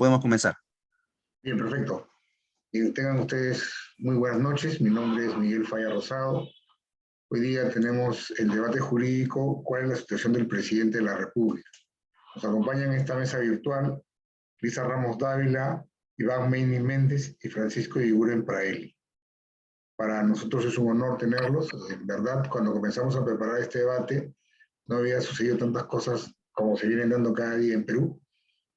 Podemos comenzar. Bien, perfecto. Tengan ustedes muy buenas noches. Mi nombre es Miguel Falla Rosado. Hoy día tenemos el debate jurídico, ¿cuál es la situación del presidente de la República? Nos acompañan en esta mesa virtual Lisa Ramos Dávila, Iván Meini Méndez y Francisco Iguren Praeli. Para nosotros es un honor tenerlos. En verdad, cuando comenzamos a preparar este debate, no había sucedido tantas cosas como se vienen dando cada día en Perú.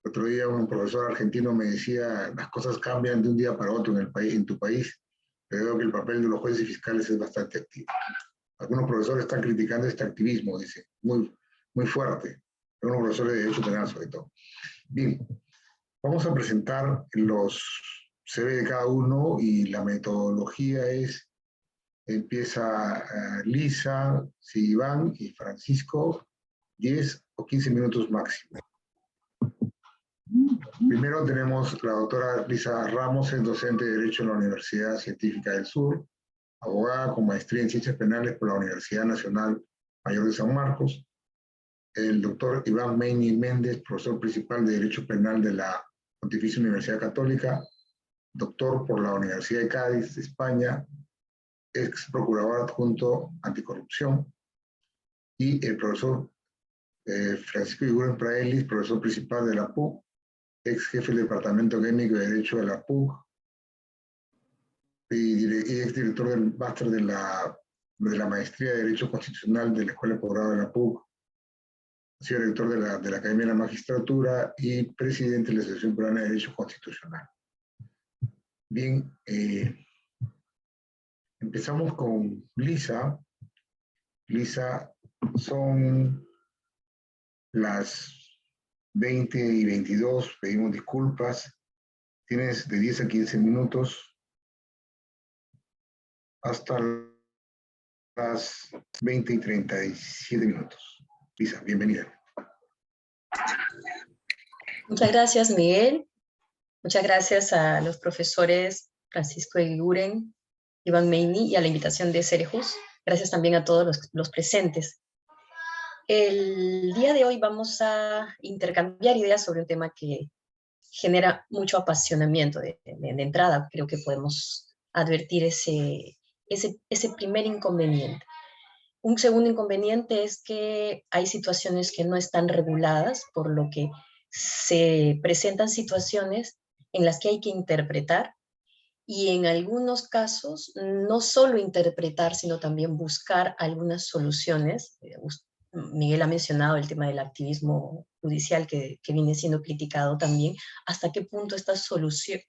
El otro día un profesor argentino me decía, las cosas cambian de un día para otro en el país, en tu país. Pero veo que el papel de los jueces y fiscales es bastante activo. Algunos profesores están criticando este activismo, dice, muy fuerte. Algunos profesores de Derecho Penal, sobre todo. Bien, vamos a presentar los CV de cada uno y la metodología es, empieza Lisa, Iván y Francisco, 10 o 15 minutos máximo. Primero tenemos la doctora Lisa Ramos, es docente de Derecho en la Universidad Científica del Sur, abogada con maestría en Ciencias Penales por la Universidad Nacional Mayor de San Marcos. El doctor Iván Meini Méndez, profesor principal de Derecho Penal de la Pontificia Universidad Católica, doctor por la Universidad de Cádiz, España, ex procurador adjunto anticorrupción. Y el profesor Francisco Iguren Praelis, profesor principal de la PUC, ex jefe del Departamento Académico de Derecho de la PUC y ex director del máster de la Maestría de Derecho Constitucional de la Escuela de Posgrado de la PUC, ha sido director de la Academia de la Magistratura y presidente de la Asociación Peruana de Derecho Constitucional. Bien, empezamos con Lisa. Lisa, son las 20:22, pedimos disculpas. Tienes de 10 a 15 minutos hasta las 20:37 minutos. Lisa, bienvenida. Muchas gracias, Miguel. Muchas gracias a los profesores Francisco Iguren, Iván Meini y a la invitación de Cerejus. Gracias también a todos los presentes. El día de hoy vamos a intercambiar ideas sobre un tema que genera mucho apasionamiento. De entrada, creo que podemos advertir ese primer inconveniente. Un segundo inconveniente es que hay situaciones que no están reguladas, por lo que se presentan situaciones en las que hay que interpretar y en algunos casos no solo interpretar, sino también buscar algunas soluciones. Miguel ha mencionado el tema del activismo judicial que viene siendo criticado también. ¿Hasta qué punto estas soluciones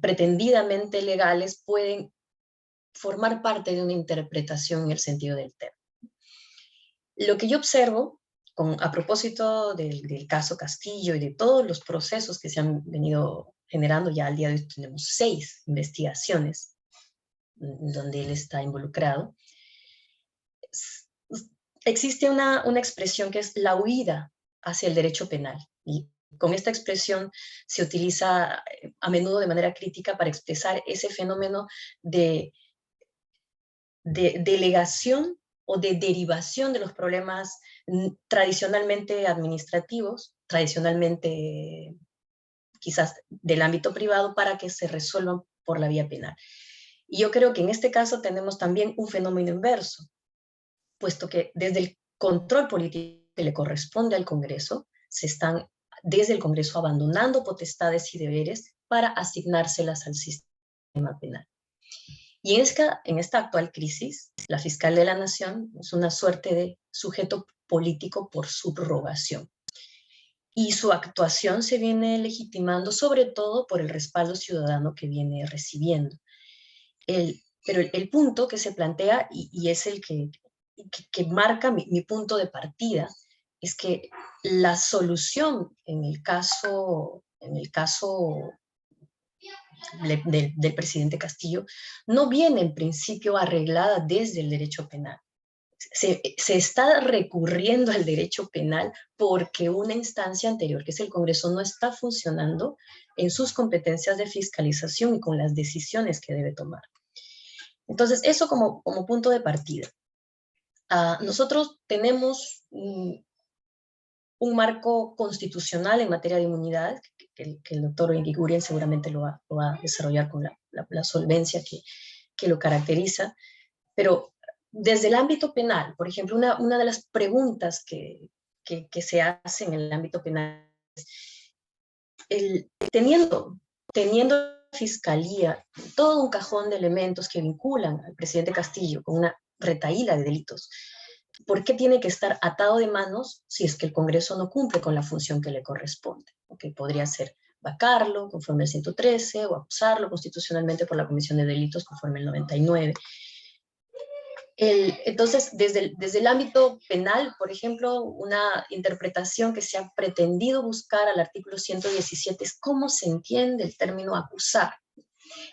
pretendidamente legales pueden formar parte de una interpretación en el sentido del tema? Lo que yo observo, a propósito del caso Castillo y de todos los procesos que se han venido generando, ya al día de hoy tenemos 6 investigaciones donde él está involucrado, existe una expresión que es la huida hacia el derecho penal. Y con esta expresión se utiliza a menudo de manera crítica para expresar ese fenómeno de delegación o de derivación de los problemas tradicionalmente administrativos, tradicionalmente quizás del ámbito privado, para que se resuelvan por la vía penal. Y yo creo que en este caso tenemos también un fenómeno inverso, puesto que desde el control político que le corresponde al Congreso, se están desde el Congreso abandonando potestades y deberes para asignárselas al sistema penal. Y en esta actual crisis, la fiscal de la Nación es una suerte de sujeto político por subrogación. Y su actuación se viene legitimando sobre todo por el respaldo ciudadano que viene recibiendo. Pero el punto que se plantea, y es el que marca mi punto de partida, es que la solución en el caso del presidente Castillo no viene en principio arreglada desde el derecho penal. Se está recurriendo al derecho penal porque una instancia anterior, que es el Congreso, no está funcionando en sus competencias de fiscalización y con las decisiones que debe tomar. Entonces, eso como punto de partida. Nosotros tenemos un marco constitucional en materia de inmunidad, que el doctor Eguiguren seguramente lo va a desarrollar con la solvencia que lo caracteriza, pero desde el ámbito penal, por ejemplo, una de las preguntas que se hace en el ámbito penal es, teniendo Fiscalía todo un cajón de elementos que vinculan al presidente Castillo con una retahíla de delitos, ¿por qué tiene que estar atado de manos si es que el Congreso no cumple con la función que le corresponde? Okay, podría ser vacarlo conforme al 113 o acusarlo constitucionalmente por la comisión de delitos conforme al 99. Entonces, desde el ámbito penal, por ejemplo, una interpretación que se ha pretendido buscar al artículo 117 es cómo se entiende el término acusar.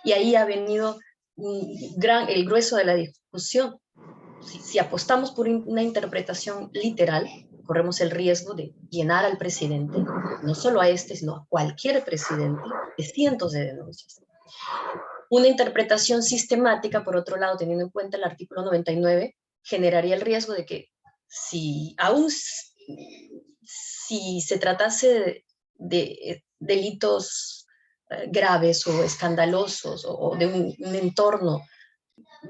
Y ahí ha venido el grueso de la discusión. Si apostamos por una interpretación literal, corremos el riesgo de llenar al presidente, no solo a este, sino a cualquier presidente, de cientos de denuncias. Una interpretación sistemática, por otro lado, teniendo en cuenta el artículo 99, generaría el riesgo de que si se tratase de delitos graves o escandalosos o de un entorno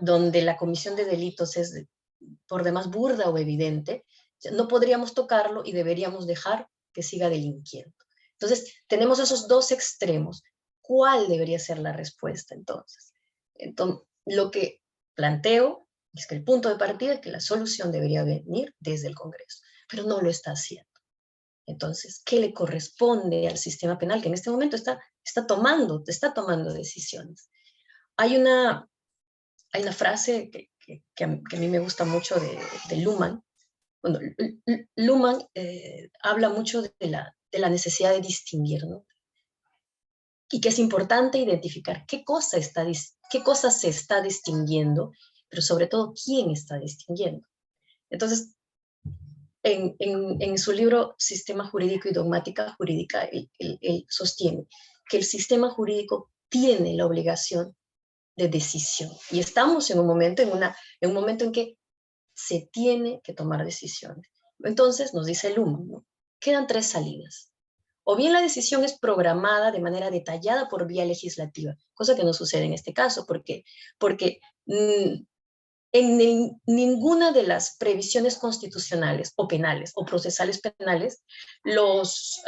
donde la comisión de delitos es por demás burda o evidente, no podríamos tocarlo y deberíamos dejar que siga delinquiendo. Entonces, tenemos esos dos extremos. ¿Cuál debería ser la respuesta entonces? Entonces, lo que planteo es que el punto de partida es que la solución debería venir desde el Congreso, pero no lo está haciendo. Entonces, ¿qué le corresponde al sistema penal que en este momento está tomando decisiones? Hay una frase que a mí me gusta mucho de Luhmann. Bueno, Luhmann habla mucho de la necesidad de distinguir, ¿no? Y que es importante identificar qué cosa se está distinguiendo, pero sobre todo quién está distinguiendo. Entonces, en su libro Sistema Jurídico y Dogmática Jurídica, él sostiene que el sistema jurídico tiene la obligación de decisión. Y estamos en un momento en que se tiene que tomar decisiones. Entonces, nos dice Luhmann, ¿no? Quedan tres salidas. O bien la decisión es programada de manera detallada por vía legislativa, cosa que no sucede en este caso, porque en ninguna de las previsiones constitucionales o penales o procesales penales, los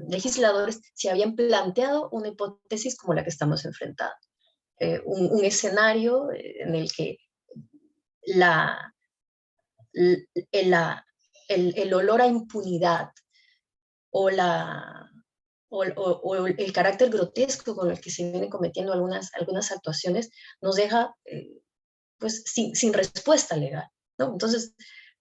legisladores se habían planteado una hipótesis como la que estamos enfrentando. Un escenario en el que el olor a impunidad o el carácter grotesco con el que se vienen cometiendo algunas actuaciones nos deja pues sin respuesta legal, ¿no? Entonces,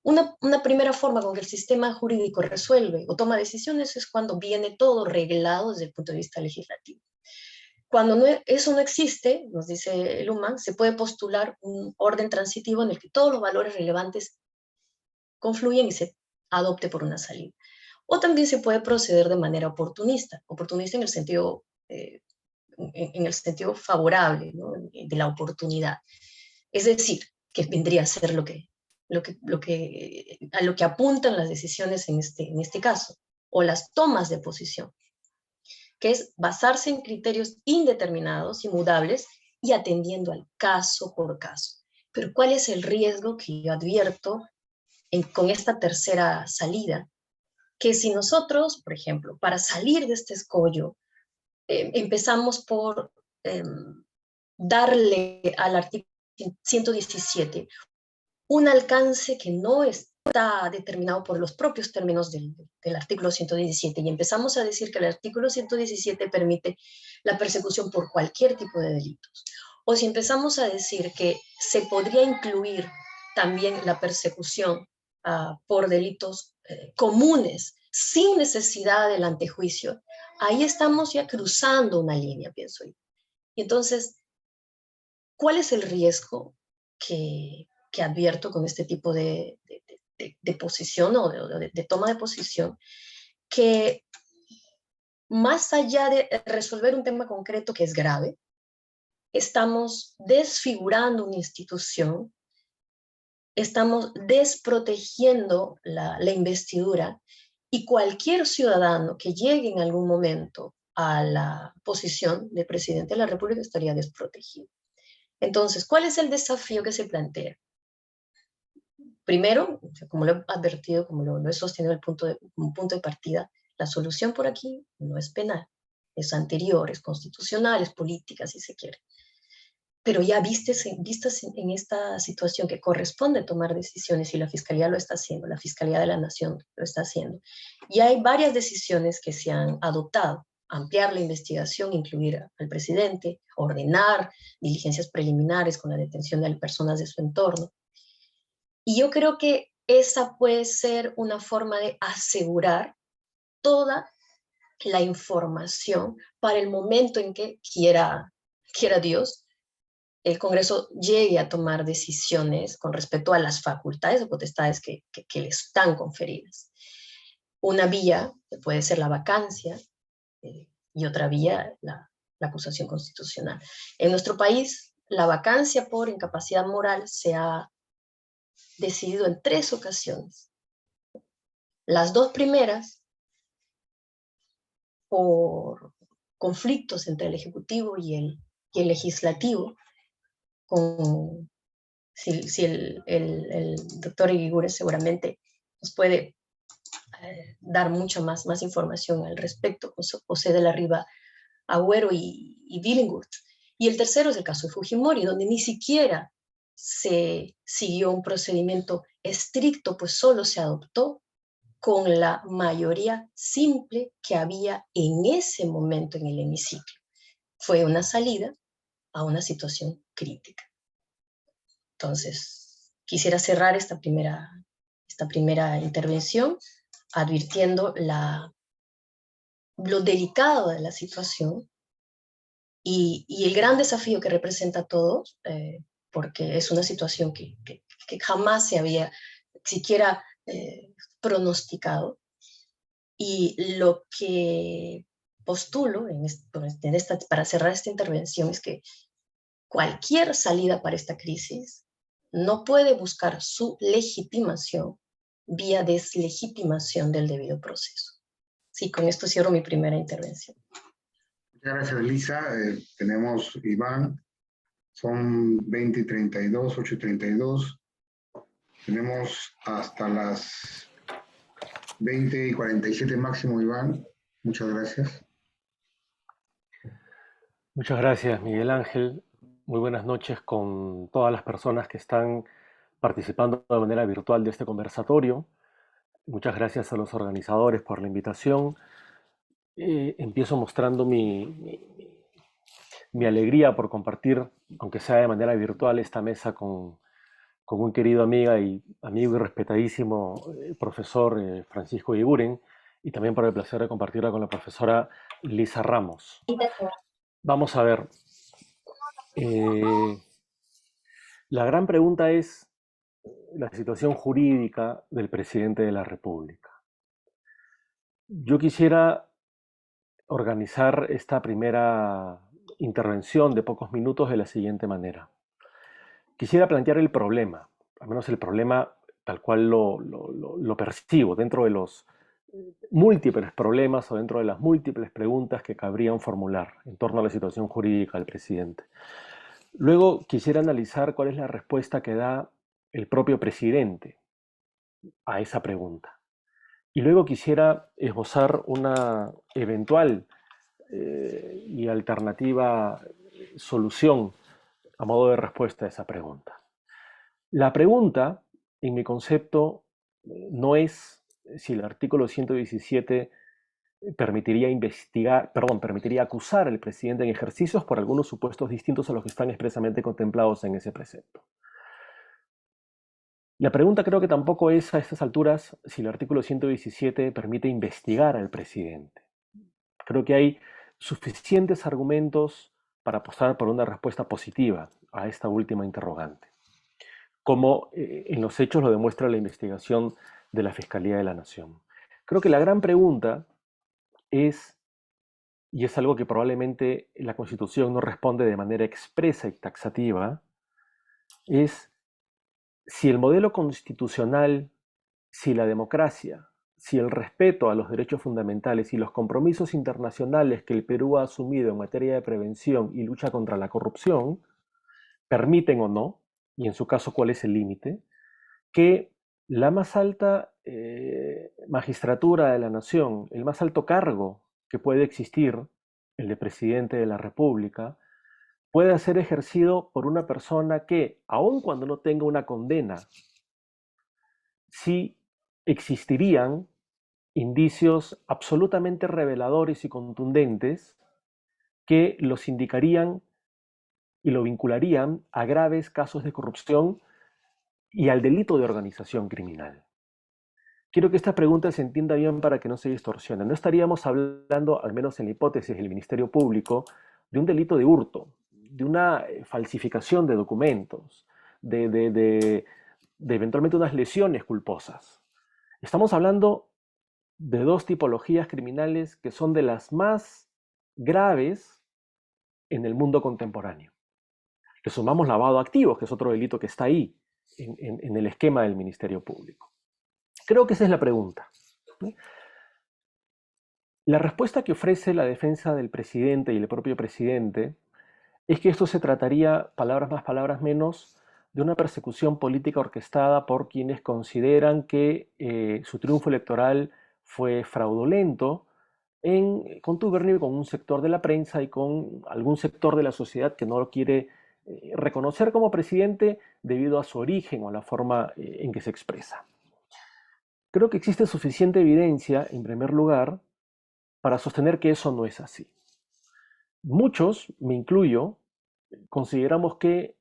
una primera forma con que el sistema jurídico resuelve o toma decisiones es cuando viene todo reglado desde el punto de vista legislativo. Cuando eso no existe, nos dice Luhmann, se puede postular un orden transitivo en el que todos los valores relevantes confluyen y se adopte por una salida. O también se puede proceder de manera oportunista en el sentido favorable, ¿no? De la oportunidad. Es decir, que vendría a ser a lo que apuntan las decisiones en este caso, o las tomas de posición, que es basarse en criterios indeterminados, inmudables, y atendiendo al caso por caso. Pero ¿cuál es el riesgo que yo advierto con esta tercera salida? Que si nosotros, por ejemplo, para salir de este escollo, empezamos por darle al artículo 117 un alcance que no está determinado por los propios términos del artículo 117 y empezamos a decir que el artículo 117 permite la persecución por cualquier tipo de delitos, o si empezamos a decir que se podría incluir también la persecución por delitos comunes sin necesidad del antejuicio, ahí estamos ya cruzando una línea, pienso yo. Y entonces, ¿cuál es el riesgo que advierto con este tipo de posición o de toma de posición? Que más allá de resolver un tema concreto que es grave, estamos desfigurando una institución, estamos desprotegiendo la investidura y cualquier ciudadano que llegue en algún momento a la posición de presidente de la República estaría desprotegido. Entonces, ¿cuál es el desafío que se plantea? Primero, como lo he advertido, como lo he sostenido como punto de partida, la solución por aquí no es penal, es anterior, es constitucional, es política, si se quiere. Pero ya vistas en esta situación que corresponde tomar decisiones y la Fiscalía lo está haciendo, la Fiscalía de la Nación lo está haciendo, y hay varias decisiones que se han adoptado: ampliar la investigación, incluir al presidente, ordenar diligencias preliminares con la detención de personas de su entorno. Y yo creo que esa puede ser una forma de asegurar toda la información para el momento en que quiera Dios, el Congreso llegue a tomar decisiones con respecto a las facultades o potestades que le están conferidas. Una vía puede ser la vacancia y otra vía la acusación constitucional. En nuestro país, la vacancia por incapacidad moral se ha decidido en 3 ocasiones. Las 2 primeras por conflictos entre el Ejecutivo y el Legislativo, si el doctor Iguiguren seguramente nos puede dar mucha más información al respecto, José de la Riva Agüero y Billinghurst. Y el tercero es el caso de Fujimori, donde ni siquiera se siguió un procedimiento estricto, pues solo se adoptó con la mayoría simple que había en ese momento en el hemiciclo. Fue una salida a una situación crítica. Entonces, quisiera cerrar esta primera intervención advirtiendo lo delicado de la situación y el gran desafío que representa a todos, porque es una situación que jamás se había siquiera pronosticado. Y lo que postulo para cerrar esta intervención es que cualquier salida para esta crisis no puede buscar su legitimación vía deslegitimación del debido proceso. Sí, con esto cierro mi primera intervención. Muchas gracias, Lisa. Tenemos Iván, son 20:32, 8:32. Tenemos hasta las 20:47 máximo, Iván. Muchas gracias. Muchas gracias, Miguel Ángel. Muy buenas noches con todas las personas que están participando de manera virtual de este conversatorio. Muchas gracias a los organizadores por la invitación. Empiezo mostrando mi alegría por compartir, aunque sea de manera virtual, esta mesa con un querido amigo y respetadísimo profesor Francisco Iguiguren, y también por el placer de compartirla con la profesora Lisa Ramos. Vamos a ver. La gran pregunta es la situación jurídica del presidente de la República. Yo quisiera organizar esta primera intervención de pocos minutos de la siguiente manera. Quisiera plantear el problema, al menos el problema tal cual lo percibo, dentro de los múltiples problemas o dentro de las múltiples preguntas que cabrían formular en torno a la situación jurídica del presidente. Luego quisiera analizar cuál es la respuesta que da el propio presidente a esa pregunta. Y luego quisiera esbozar una eventual y alternativa solución a modo de respuesta a esa pregunta. La pregunta, en mi concepto, no es si el artículo 117 permitiría acusar al presidente en ejercicios por algunos supuestos distintos a los que están expresamente contemplados en ese precepto. La pregunta creo que tampoco es a estas alturas si el artículo 117 permite investigar al presidente. Creo que hay suficientes argumentos para apostar por una respuesta positiva a esta última interrogante, como en los hechos lo demuestra la investigación de la Fiscalía de la Nación. Creo que la gran pregunta es, y es algo que probablemente la Constitución no responde de manera expresa y taxativa, es si el modelo constitucional, si la democracia, si el respeto a los derechos fundamentales y los compromisos internacionales que el Perú ha asumido en materia de prevención y lucha contra la corrupción permiten o no, y en su caso cuál es el límite, que la más alta magistratura de la nación, el más alto cargo que puede existir, el de presidente de la República, pueda ser ejercido por una persona que, aun cuando no tenga una condena, sí existirían indicios absolutamente reveladores y contundentes que los indicarían y lo vincularían a graves casos de corrupción y al delito de organización criminal. Quiero que esta pregunta se entienda bien para que no se distorsione. No estaríamos hablando, al menos en la hipótesis del Ministerio Público, de un delito de hurto, de una falsificación de documentos, de eventualmente unas lesiones culposas. Estamos hablando de dos tipologías criminales que son de las más graves en el mundo contemporáneo. Le sumamos lavado de activos, que es otro delito que está ahí, en el esquema del Ministerio Público. Creo que esa es la pregunta. La respuesta que ofrece la defensa del presidente y el propio presidente es que esto se trataría, palabras más, palabras menos, de una persecución política orquestada por quienes consideran que su triunfo electoral fue fraudulento en contubernio con un sector de la prensa y con algún sector de la sociedad que no lo quiere reconocer como presidente debido a su origen o a la forma en que se expresa. Creo que existe suficiente evidencia, en primer lugar, para sostener que eso no es así. Muchos, me incluyo, consideramos que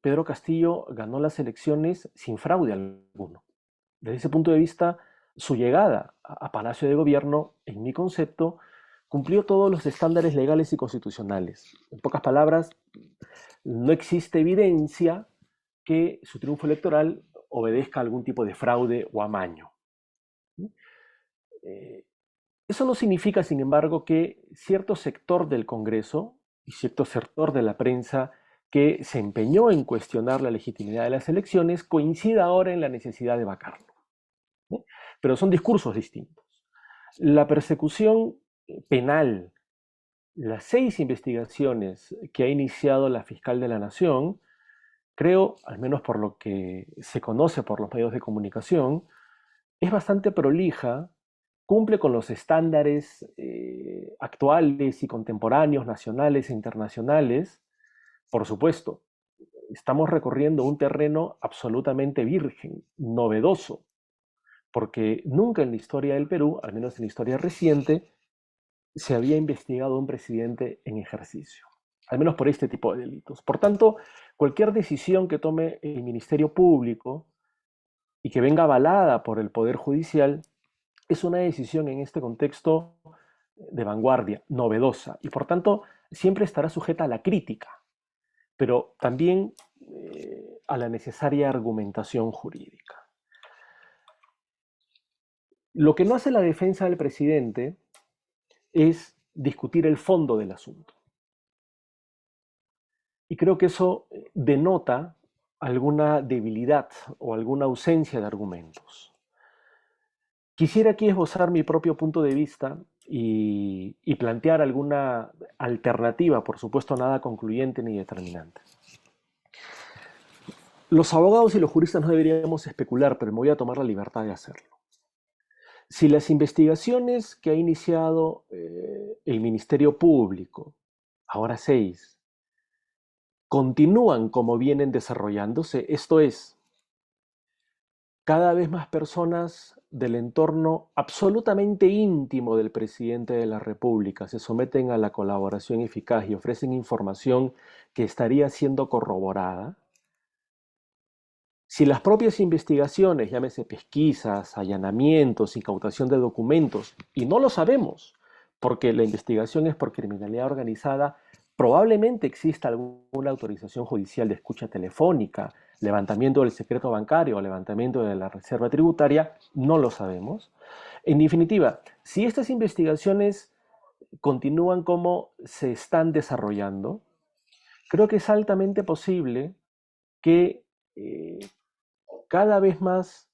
Pedro Castillo ganó las elecciones sin fraude alguno. Desde ese punto de vista, su llegada a Palacio de Gobierno, en mi concepto, cumplió todos los estándares legales y constitucionales. En pocas palabras, no existe evidencia que su triunfo electoral obedezca a algún tipo de fraude o amaño. Eso no significa, sin embargo, que cierto sector del Congreso y cierto sector de la prensa que se empeñó en cuestionar la legitimidad de las elecciones coincida ahora en la necesidad de vacarlo. ¿No? Pero son discursos distintos. La persecución penal, las 6 investigaciones que ha iniciado la fiscal de la Nación, creo, al menos por lo que se conoce por los medios de comunicación, es bastante prolija, cumple con los estándares actuales y contemporáneos, nacionales e internacionales. Por supuesto, estamos recorriendo un terreno absolutamente virgen, novedoso, porque nunca en la historia del Perú, al menos en la historia reciente, se había investigado un presidente en ejercicio, al menos por este tipo de delitos. Por tanto, cualquier decisión que tome el Ministerio Público y que venga avalada por el Poder Judicial es una decisión en este contexto de vanguardia, novedosa, y por tanto siempre estará sujeta a la crítica, pero también a la necesaria argumentación jurídica. Lo que no hace la defensa del presidente es discutir el fondo del asunto. Y creo que eso denota alguna debilidad o alguna ausencia de argumentos. Quisiera aquí esbozar mi propio punto de vista y plantear alguna alternativa, por supuesto nada concluyente ni determinante. Los abogados y los juristas no deberíamos especular, pero me voy a tomar la libertad de hacerlo. Si las investigaciones que ha iniciado el Ministerio Público, ahora 6, continúan como vienen desarrollándose, esto es, cada vez más personas del entorno absolutamente íntimo del presidente de la República se someten a la colaboración eficaz y ofrecen información que estaría siendo corroborada. Si las propias investigaciones, llámese pesquisas, allanamientos, incautación de documentos, y no lo sabemos, porque la investigación es por criminalidad organizada, probablemente exista alguna autorización judicial de escucha telefónica, levantamiento del secreto bancario o levantamiento de la reserva tributaria, no lo sabemos. En definitiva, si estas investigaciones continúan como se están desarrollando, creo que es altamente posible que cada vez más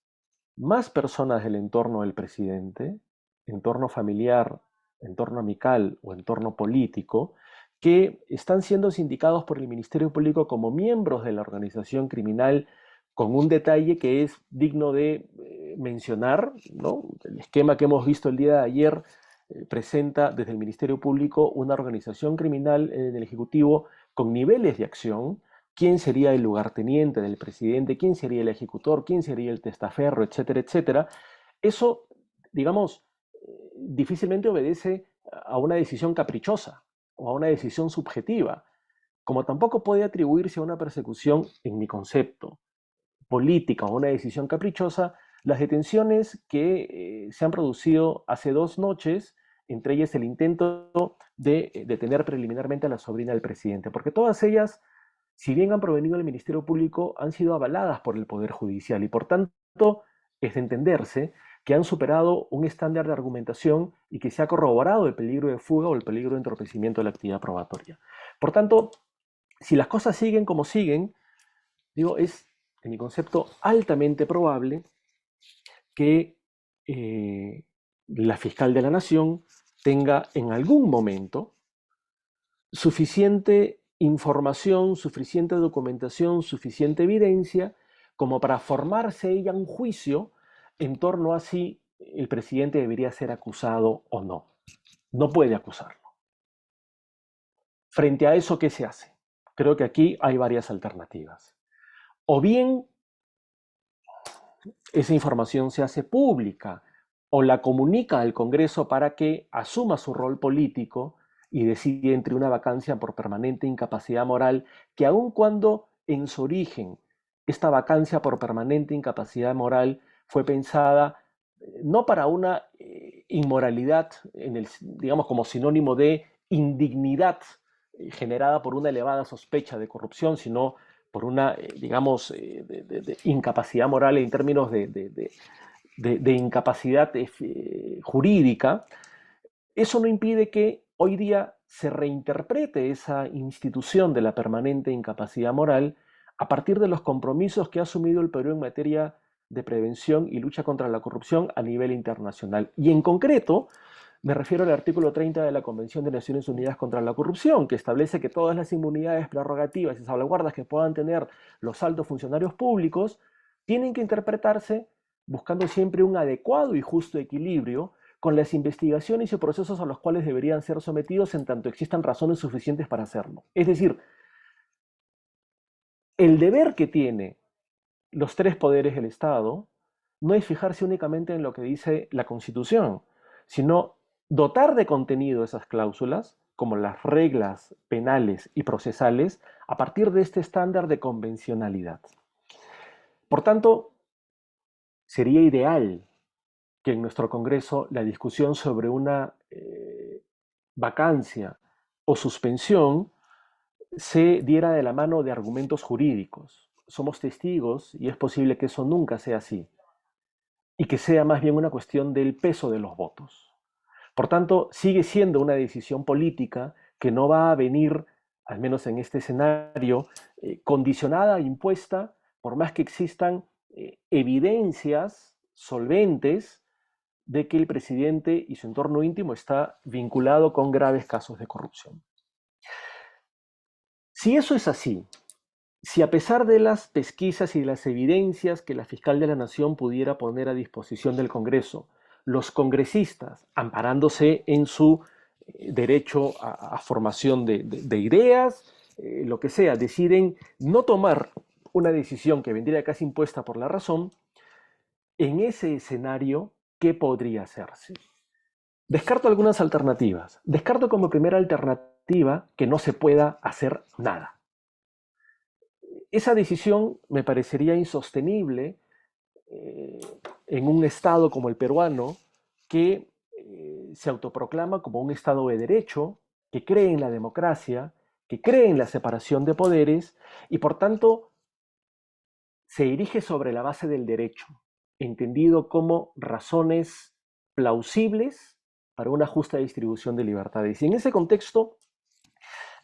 más personas del entorno del presidente, entorno familiar, entorno amical o entorno político, que están siendo sindicados por el Ministerio Público como miembros de la organización criminal, con un detalle que es digno de mencionar, ¿no? El esquema que hemos visto el día de ayer presenta desde el Ministerio Público una organización criminal en el Ejecutivo con niveles de acción. ¿Quién sería el lugarteniente del presidente? ¿Quién sería el ejecutor? ¿Quién sería el testaferro? Etcétera, etcétera. Eso, digamos, difícilmente obedece a una decisión caprichosa o a una decisión subjetiva, como tampoco puede atribuirse a una persecución, en mi concepto, política o una decisión caprichosa, las detenciones que se han producido hace 2 noches, entre ellas el intento de detener preliminarmente a la sobrina del presidente, porque todas ellas, si bien han provenido del Ministerio Público, han sido avaladas por el Poder Judicial y por tanto es de entenderse que han superado un estándar de argumentación y que se ha corroborado el peligro de fuga o el peligro de entorpecimiento de la actividad probatoria. Por tanto, si las cosas siguen como siguen, digo, es, en mi concepto, altamente probable que la fiscal de la Nación tenga en algún momento suficiente información, suficiente documentación, suficiente evidencia como para formarse ella un juicio en torno a si el presidente debería ser acusado o no. No puede acusarlo. Frente a eso, ¿qué se hace? Creo que aquí hay varias alternativas. O bien esa información se hace pública o la comunica al Congreso para que asuma su rol político y decide entre una vacancia por permanente incapacidad moral, que aun cuando en su origen esta vacancia por permanente incapacidad moral fue pensada no para una inmoralidad, digamos como sinónimo de indignidad generada por una elevada sospecha de corrupción, sino por una, digamos, de incapacidad moral en términos de incapacidad jurídica, eso no impide que hoy día se reinterprete esa institución de la permanente incapacidad moral a partir de los compromisos que ha asumido el Perú en materia de prevención y lucha contra la corrupción a nivel internacional. Y en concreto, me refiero al artículo 30 de la Convención de Naciones Unidas contra la Corrupción, que establece que todas las inmunidades, prerrogativas y salvaguardas que puedan tener los altos funcionarios públicos tienen que interpretarse buscando siempre un adecuado y justo equilibrio con las investigaciones y procesos a los cuales deberían ser sometidos en tanto existan razones suficientes para hacerlo. Es decir, el deber que tiene los tres poderes del Estado no es fijarse únicamente en lo que dice la Constitución, sino dotar de contenido esas cláusulas, como las reglas penales y procesales, a partir de este estándar de convencionalidad. Por tanto, sería ideal que en nuestro Congreso la discusión sobre una vacancia o suspensión se diera de la mano de argumentos jurídicos. Somos testigos y es posible que eso nunca sea así y que sea más bien una cuestión del peso de los votos. Por tanto, sigue siendo una decisión política que no va a venir, al menos en este escenario, condicionada e impuesta, por más que existan evidencias solventes de que el presidente y su entorno íntimo está vinculado con graves casos de corrupción. Si eso es así, si a pesar de las pesquisas y de las evidencias que la fiscal de la Nación pudiera poner a disposición del Congreso, los congresistas, amparándose en su derecho a formación de ideas, lo que sea, deciden no tomar una decisión que vendría casi impuesta por la razón, en ese escenario, ¿qué podría hacerse? Descarto algunas alternativas. Descarto como primera alternativa que no se pueda hacer nada. Esa decisión me parecería insostenible en un Estado como el peruano, que se autoproclama como un Estado de derecho, que cree en la democracia, que cree en la separación de poderes y por tanto se erige sobre la base del derecho, entendido como razones plausibles para una justa distribución de libertades. Y en ese contexto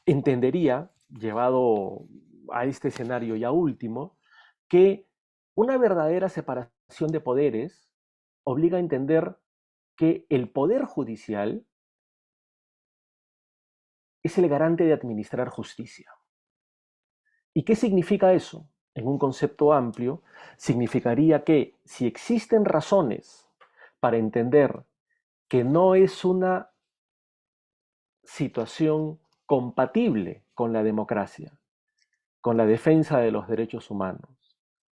entendería, llevado a este escenario ya último, que una verdadera separación de poderes obliga a entender que el poder judicial es el garante de administrar justicia. ¿Y qué significa eso? En un concepto amplio, significaría que si existen razones para entender que no es una situación compatible con la democracia, con la defensa de los derechos humanos,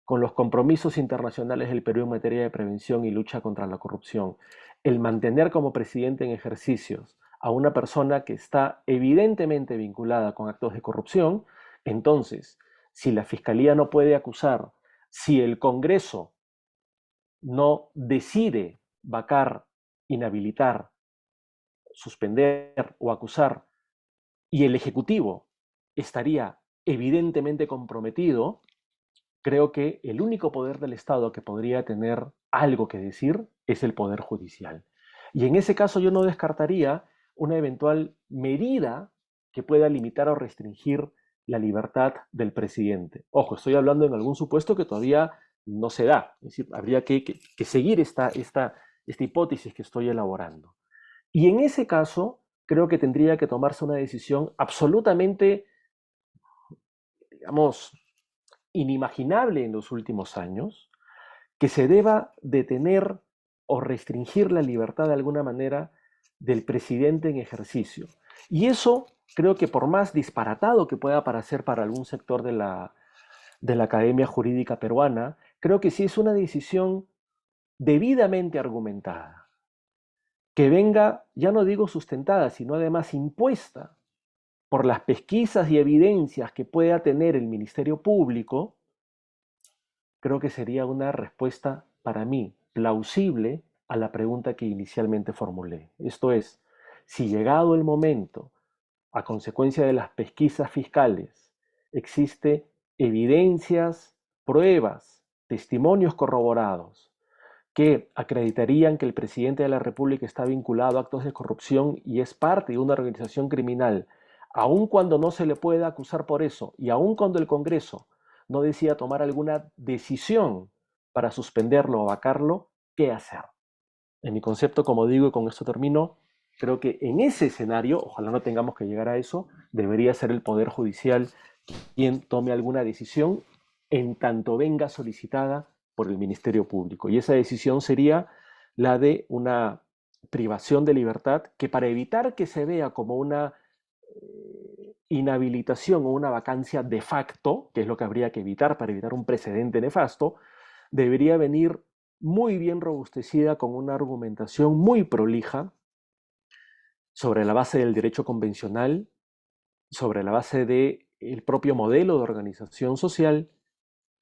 con los compromisos internacionales del Perú en materia de prevención y lucha contra la corrupción, el mantener como presidente en ejercicios a una persona que está evidentemente vinculada con actos de corrupción, entonces, si la Fiscalía no puede acusar, si el Congreso no decide vacar, inhabilitar, suspender o acusar, y el Ejecutivo estaría evidentemente comprometido, creo que el único poder del Estado que podría tener algo que decir es el Poder Judicial. Y en ese caso yo no descartaría una eventual medida que pueda limitar o restringir la libertad del presidente. Ojo, estoy hablando en algún supuesto que todavía no se da. Es decir, habría que seguir esta hipótesis que estoy elaborando. Y en ese caso, creo que tendría que tomarse una decisión absolutamente, digamos, inimaginable en los últimos años, que se deba detener o restringir la libertad de alguna manera del presidente en ejercicio. Y eso creo que por más disparatado que pueda parecer para algún sector de la academia jurídica peruana, creo que sí es una decisión debidamente argumentada, que venga, ya no digo sustentada, sino además impuesta por las pesquisas y evidencias que pueda tener el Ministerio Público, creo que sería una respuesta para mí plausible a la pregunta que inicialmente formulé. Esto es, si llegado el momento, a consecuencia de las pesquisas fiscales, existe evidencias, pruebas, testimonios corroborados que acreditarían que el presidente de la República está vinculado a actos de corrupción y es parte de una organización criminal, aun cuando no se le pueda acusar por eso y aun cuando el Congreso no decida tomar alguna decisión para suspenderlo o vacarlo, ¿qué hacer? En mi concepto, como digo, y con esto termino, creo que en ese escenario, ojalá no tengamos que llegar a eso, debería ser el Poder Judicial quien tome alguna decisión en tanto venga solicitada por el Ministerio Público. Y esa decisión sería la de una privación de libertad que, para evitar que se vea como una inhabilitación o una vacancia de facto, que es lo que habría que evitar para evitar un precedente nefasto, debería venir muy bien robustecida con una argumentación muy prolija sobre la base del derecho convencional, sobre la base del propio modelo de organización social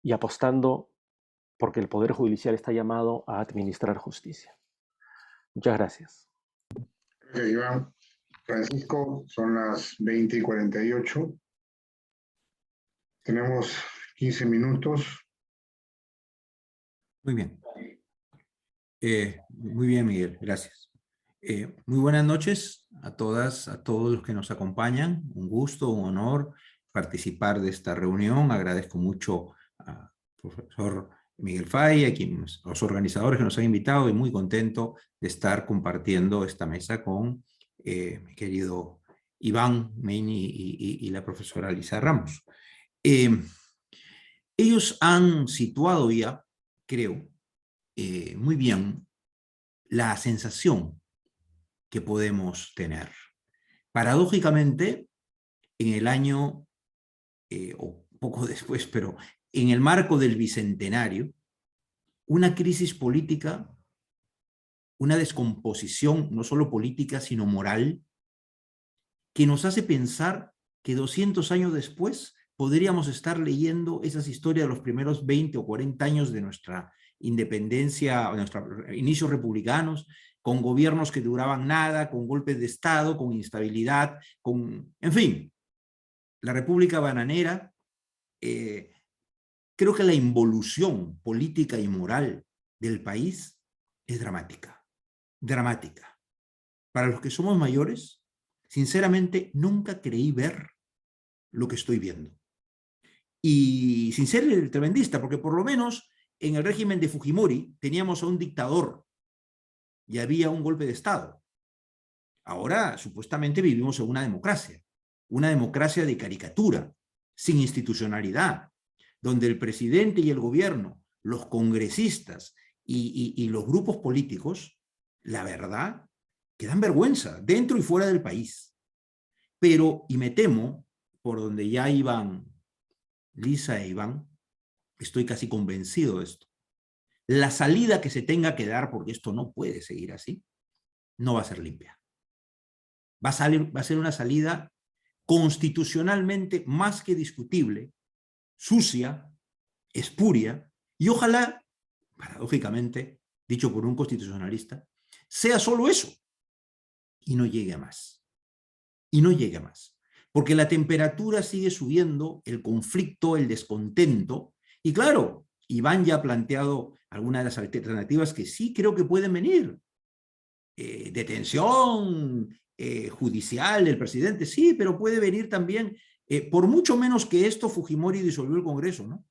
y apostando porque el Poder Judicial está llamado a administrar justicia. Muchas gracias. Gracias, Iván. Francisco, son las 20:48. Tenemos 15 minutos. Muy bien. Muy bien, Miguel. Gracias. Muy buenas noches a todas, a todos los que nos acompañan. Un gusto, un honor participar de esta reunión. Agradezco mucho al profesor Miguel Fay, a los organizadores que nos han invitado, y muy contento de estar compartiendo esta mesa con mi querido Iván Meini y la profesora Lisa Ramos. Ellos han situado ya, creo, muy bien la sensación que podemos tener. Paradójicamente, en el año, o poco después, pero en el marco del Bicentenario, una crisis política, una descomposición no solo política, sino moral, que nos hace pensar que 200 años después podríamos estar leyendo esas historias de los primeros 20 o 40 años de nuestra independencia, o nuestros inicios republicanos, con gobiernos que duraban nada, con golpes de Estado, con instabilidad, en fin, la República Bananera. Creo que la involución política y moral del país es dramática, dramática. Para los que somos mayores, sinceramente, nunca creí ver lo que estoy viendo. Y sin ser tremendista, porque por lo menos en el régimen de Fujimori teníamos a un dictador y había un golpe de Estado. Ahora, supuestamente, vivimos en una democracia de caricatura, sin institucionalidad, donde el presidente y el gobierno, los congresistas y los grupos políticos, la verdad, que dan vergüenza dentro y fuera del país. Pero, y me temo, por donde ya iban Lisa e Iván, estoy casi convencido de esto, la salida que se tenga que dar, porque esto no puede seguir así, no va a ser limpia. Va a ser una salida constitucionalmente más que discutible, sucia, espuria, y ojalá, paradójicamente, dicho por un constitucionalista, sea solo eso, y no llegue a más. Y no llegue a más. Porque la temperatura sigue subiendo, el conflicto, el descontento, y claro, Iván ya ha planteado algunas de las alternativas que sí creo que pueden venir. Detención judicial del presidente, sí, pero puede venir también, por mucho menos que esto, Fujimori disolvió el Congreso, ¿no?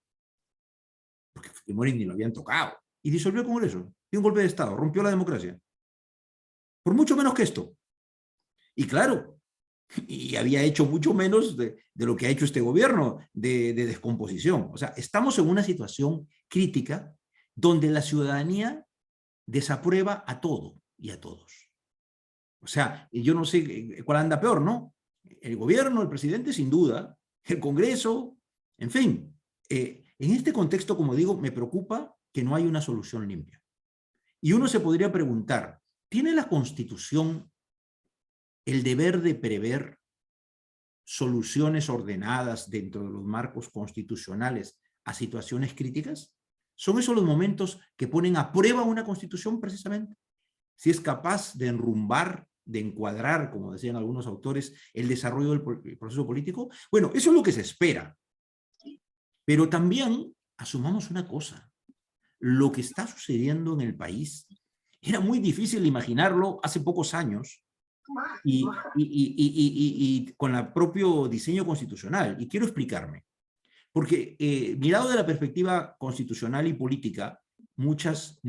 Porque Fujimori ni lo habían tocado, y disolvió el Congreso, dio un golpe de Estado, rompió la democracia. Por mucho menos que esto. Y claro, y había hecho mucho menos de lo que ha hecho este gobierno de descomposición. O sea, estamos en una situación crítica donde la ciudadanía desaprueba a todo y a todos. O sea, yo no sé cuál anda peor, ¿no? El gobierno, el presidente, sin duda, el Congreso, en fin. En este contexto, como digo, me preocupa que no hay una solución limpia. Y uno se podría preguntar, ¿tiene la Constitución el deber de prever soluciones ordenadas dentro de los marcos constitucionales a situaciones críticas? ¿Son esos los momentos que ponen a prueba una Constitución precisamente? Si es capaz de enrumbar, de encuadrar, como decían algunos autores, el desarrollo del proceso político. Bueno, eso es lo que se espera. Pero también asumamos una cosa. Lo que está sucediendo en el país era muy difícil imaginarlo hace pocos años y con el propio diseño constitucional. Y quiero explicarme. Porque mirado de la perspectiva constitucional y política, muchos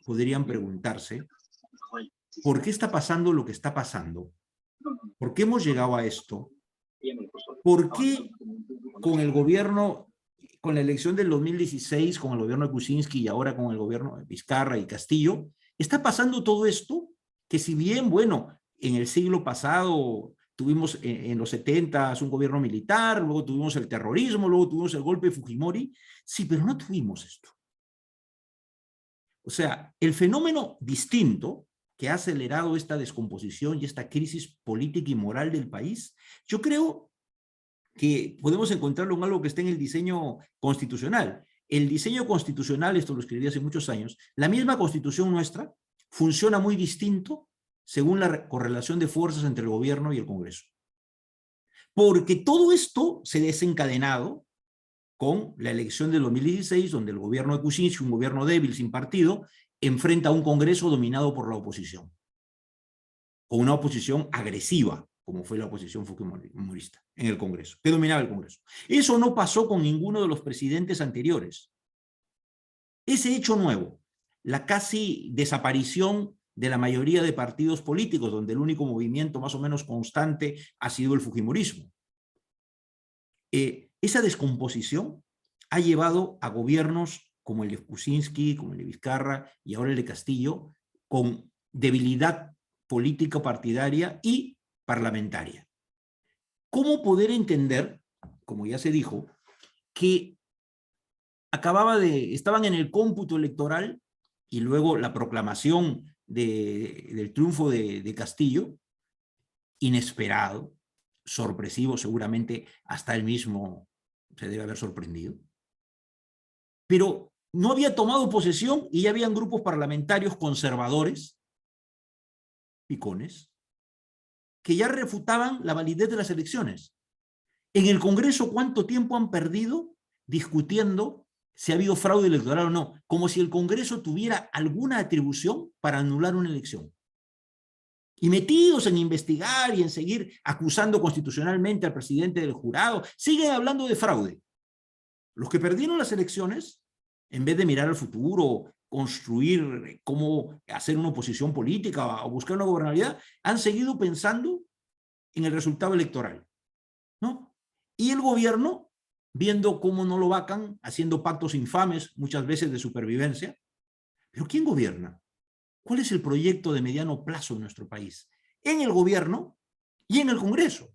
podrían preguntarse ¿por qué está pasando lo que está pasando? ¿Por qué hemos llegado a esto? ¿Por qué con el gobierno, con la elección del 2016, con el gobierno de Kuczynski y ahora con el gobierno de Vizcarra y Castillo, está pasando todo esto? Que si bien, bueno, en el siglo pasado tuvimos en los 70 un gobierno militar, luego tuvimos el terrorismo, luego tuvimos el golpe de Fujimori, sí, pero no tuvimos esto. O sea, el fenómeno distinto que ha acelerado esta descomposición y esta crisis política y moral del país, yo creo que podemos encontrarlo en algo que está en el diseño constitucional. El diseño constitucional, esto lo escribí hace muchos años, la misma constitución nuestra funciona muy distinto según la correlación de fuerzas entre el gobierno y el Congreso. Porque todo esto se ha desencadenado con la elección del 2016, donde el gobierno de Kuczynski, un gobierno débil, sin partido, enfrenta a un Congreso dominado por la oposición. O una oposición agresiva, como fue la oposición fujimorista en el Congreso, que dominaba el Congreso. Eso no pasó con ninguno de los presidentes anteriores. Ese hecho nuevo, la casi desaparición de la mayoría de partidos políticos, donde el único movimiento más o menos constante ha sido el fujimorismo. Esa descomposición ha llevado a gobiernos como el de Kuczynski, como el de Vizcarra y ahora el de Castillo, con debilidad política partidaria y parlamentaria. ¿Cómo poder entender, como ya se dijo, que estaban en el cómputo electoral y luego la proclamación del triunfo de Castillo, inesperado, sorpresivo, seguramente hasta él mismo se debe haber sorprendido, pero no había tomado posesión y ya habían grupos parlamentarios conservadores, picones, que ya refutaban la validez de las elecciones. En el Congreso, ¿cuánto tiempo han perdido discutiendo si ha habido fraude electoral o no? Como si el Congreso tuviera alguna atribución para anular una elección. Y metidos en investigar y en seguir acusando constitucionalmente al presidente del jurado, siguen hablando de fraude. Los que perdieron las elecciones en vez de mirar al futuro, construir cómo hacer una oposición política o buscar una gobernabilidad, han seguido pensando en el resultado electoral, ¿no? Y el gobierno, viendo cómo no lo vacan, haciendo pactos infames, muchas veces de supervivencia. ¿Pero quién gobierna? ¿Cuál es el proyecto de mediano plazo en nuestro país? En el gobierno y en el Congreso.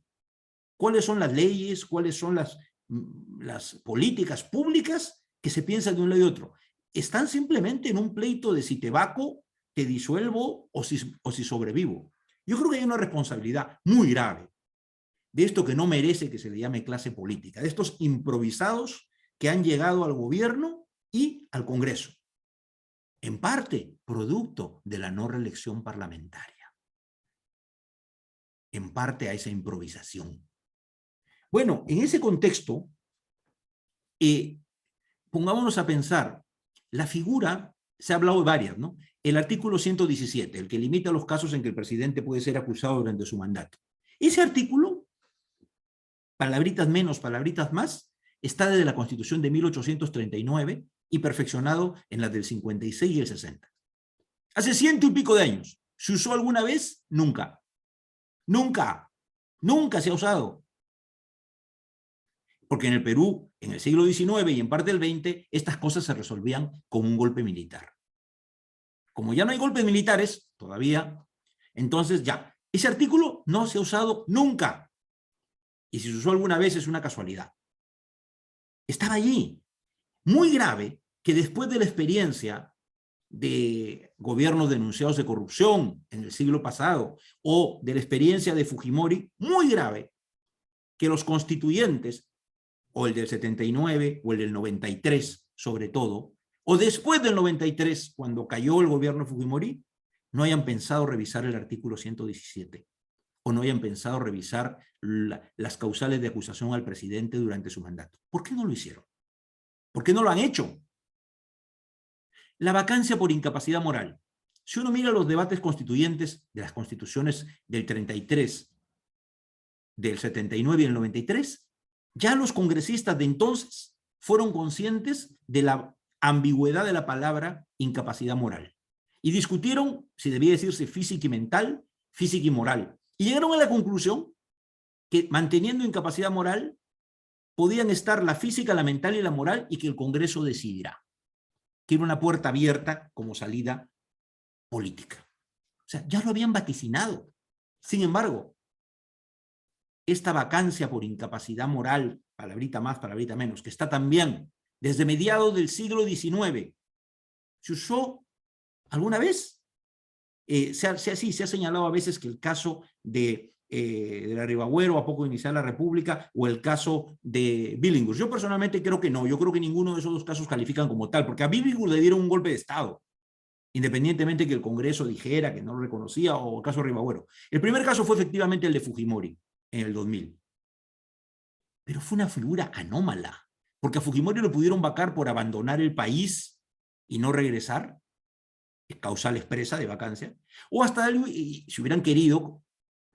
¿Cuáles son las leyes? ¿Cuáles son las políticas públicas que se piensan de un lado y otro? Están simplemente en un pleito de si te vaco, te disuelvo o si sobrevivo. Yo creo que hay una responsabilidad muy grave de esto que no merece que se le llame clase política, de estos improvisados que han llegado al gobierno y al Congreso. En parte, producto de la no reelección parlamentaria. En parte a esa improvisación. Bueno, en ese contexto, pongámonos a pensar, la figura, se ha hablado de varias, ¿no? El artículo 117, el que limita los casos en que el presidente puede ser acusado durante su mandato. Ese artículo, palabritas menos, palabritas más, está desde la Constitución de 1839 y perfeccionado en las del 56 y el 60. Hace 100 y pico de años. ¿Se usó alguna vez? Nunca. Nunca. Nunca se ha usado. Porque en el Perú, en el siglo XIX y en parte del XX, estas cosas se resolvían con un golpe militar. Como ya no hay golpes militares, todavía, entonces ya, ese artículo no se ha usado nunca. Y si se usó alguna vez es una casualidad. Estaba allí. Muy grave que después de la experiencia de gobiernos denunciados de corrupción en el siglo pasado o de la experiencia de Fujimori, muy grave que los constituyentes, o el del 79 o el del 93 sobre todo, o después del 93 cuando cayó el gobierno de Fujimori, no hayan pensado revisar el artículo 117 o no hayan pensado revisar las causales de acusación al presidente durante su mandato. ¿Por qué no lo hicieron? ¿Por qué no lo han hecho? La vacancia por incapacidad moral. Si uno mira los debates constituyentes de las constituciones del 33, del 79 y el 93, ya los congresistas de entonces fueron conscientes de la ambigüedad de la palabra incapacidad moral y discutieron si debía decirse física y mental, física y moral. Y llegaron a la conclusión que manteniendo incapacidad moral podían estar la física, la mental y la moral y que el Congreso decidirá. Que era una puerta abierta como salida política. O sea, ya lo habían vaticinado. Sin embargo, esta vacancia por incapacidad moral, palabrita más, palabrita menos, que está también desde mediados del siglo XIX, ¿se usó alguna vez? Se ha señalado a veces que el caso de la Ribagüero a poco de iniciar la República o el caso de Billinghurst. Yo personalmente creo que no, yo creo que ninguno de esos dos casos califican como tal, porque a Billinghurst le dieron un golpe de Estado, independientemente que el Congreso dijera que no lo reconocía, o el caso de Ribagüero. El primer caso fue efectivamente el de Fujimori, en el 2000. Pero fue una figura anómala, porque a Fujimori lo pudieron vacar por abandonar el país y no regresar, causal expresa de vacancia, o hasta si hubieran querido,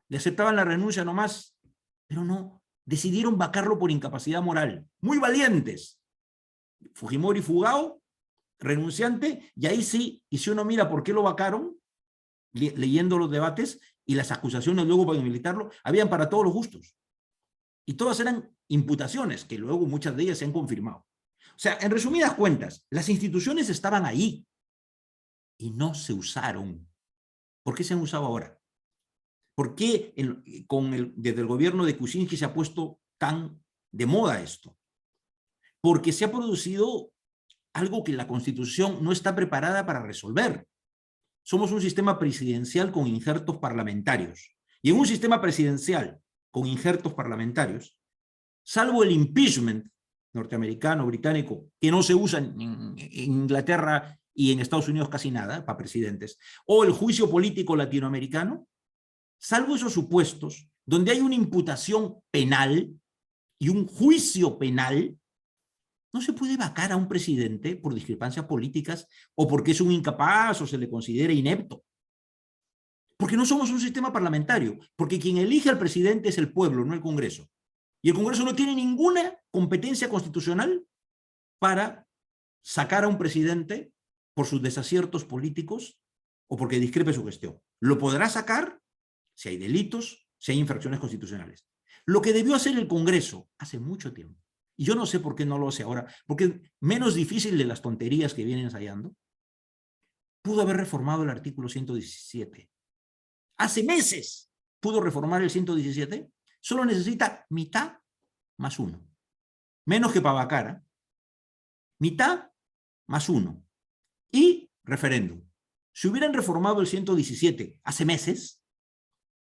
le aceptaban la renuncia nomás, pero no, decidieron vacarlo por incapacidad moral. Muy valientes. Fujimori fugado, renunciante, y ahí sí, y si uno mira por qué lo vacaron, leyendo los debates y las acusaciones luego para inhabilitarlo, habían para todos los gustos. Y todas eran imputaciones, que luego muchas de ellas se han confirmado. O sea, en resumidas cuentas, las instituciones estaban ahí y no se usaron. ¿Por qué se han usado ahora? ¿Por qué desde el gobierno de Kuczynski se ha puesto tan de moda esto? Porque se ha producido algo que la Constitución no está preparada para resolver. Somos un sistema presidencial con injertos parlamentarios. Y en un sistema presidencial con injertos parlamentarios, salvo el impeachment norteamericano, británico, que no se usa en Inglaterra y en Estados Unidos casi nada, para presidentes, o el juicio político latinoamericano, salvo esos supuestos donde hay una imputación penal y un juicio penal, no se puede vacar a un presidente por discrepancias políticas o porque es un incapaz o se le considera inepto. Porque no somos un sistema parlamentario, porque quien elige al presidente es el pueblo, no el Congreso. Y el Congreso no tiene ninguna competencia constitucional para sacar a un presidente por sus desaciertos políticos o porque discrepe su gestión. Lo podrá sacar si hay delitos, si hay infracciones constitucionales. Lo que debió hacer el Congreso hace mucho tiempo, y yo no sé por qué no lo hace ahora, porque es menos difícil de las tonterías que vienen ensayando, pudo haber reformado el artículo 117. Hace meses pudo reformar el 117, solo necesita mitad más 1. Menos que Pavacara. Mitad más 1. Y referéndum. Si hubieran reformado el 117 hace meses,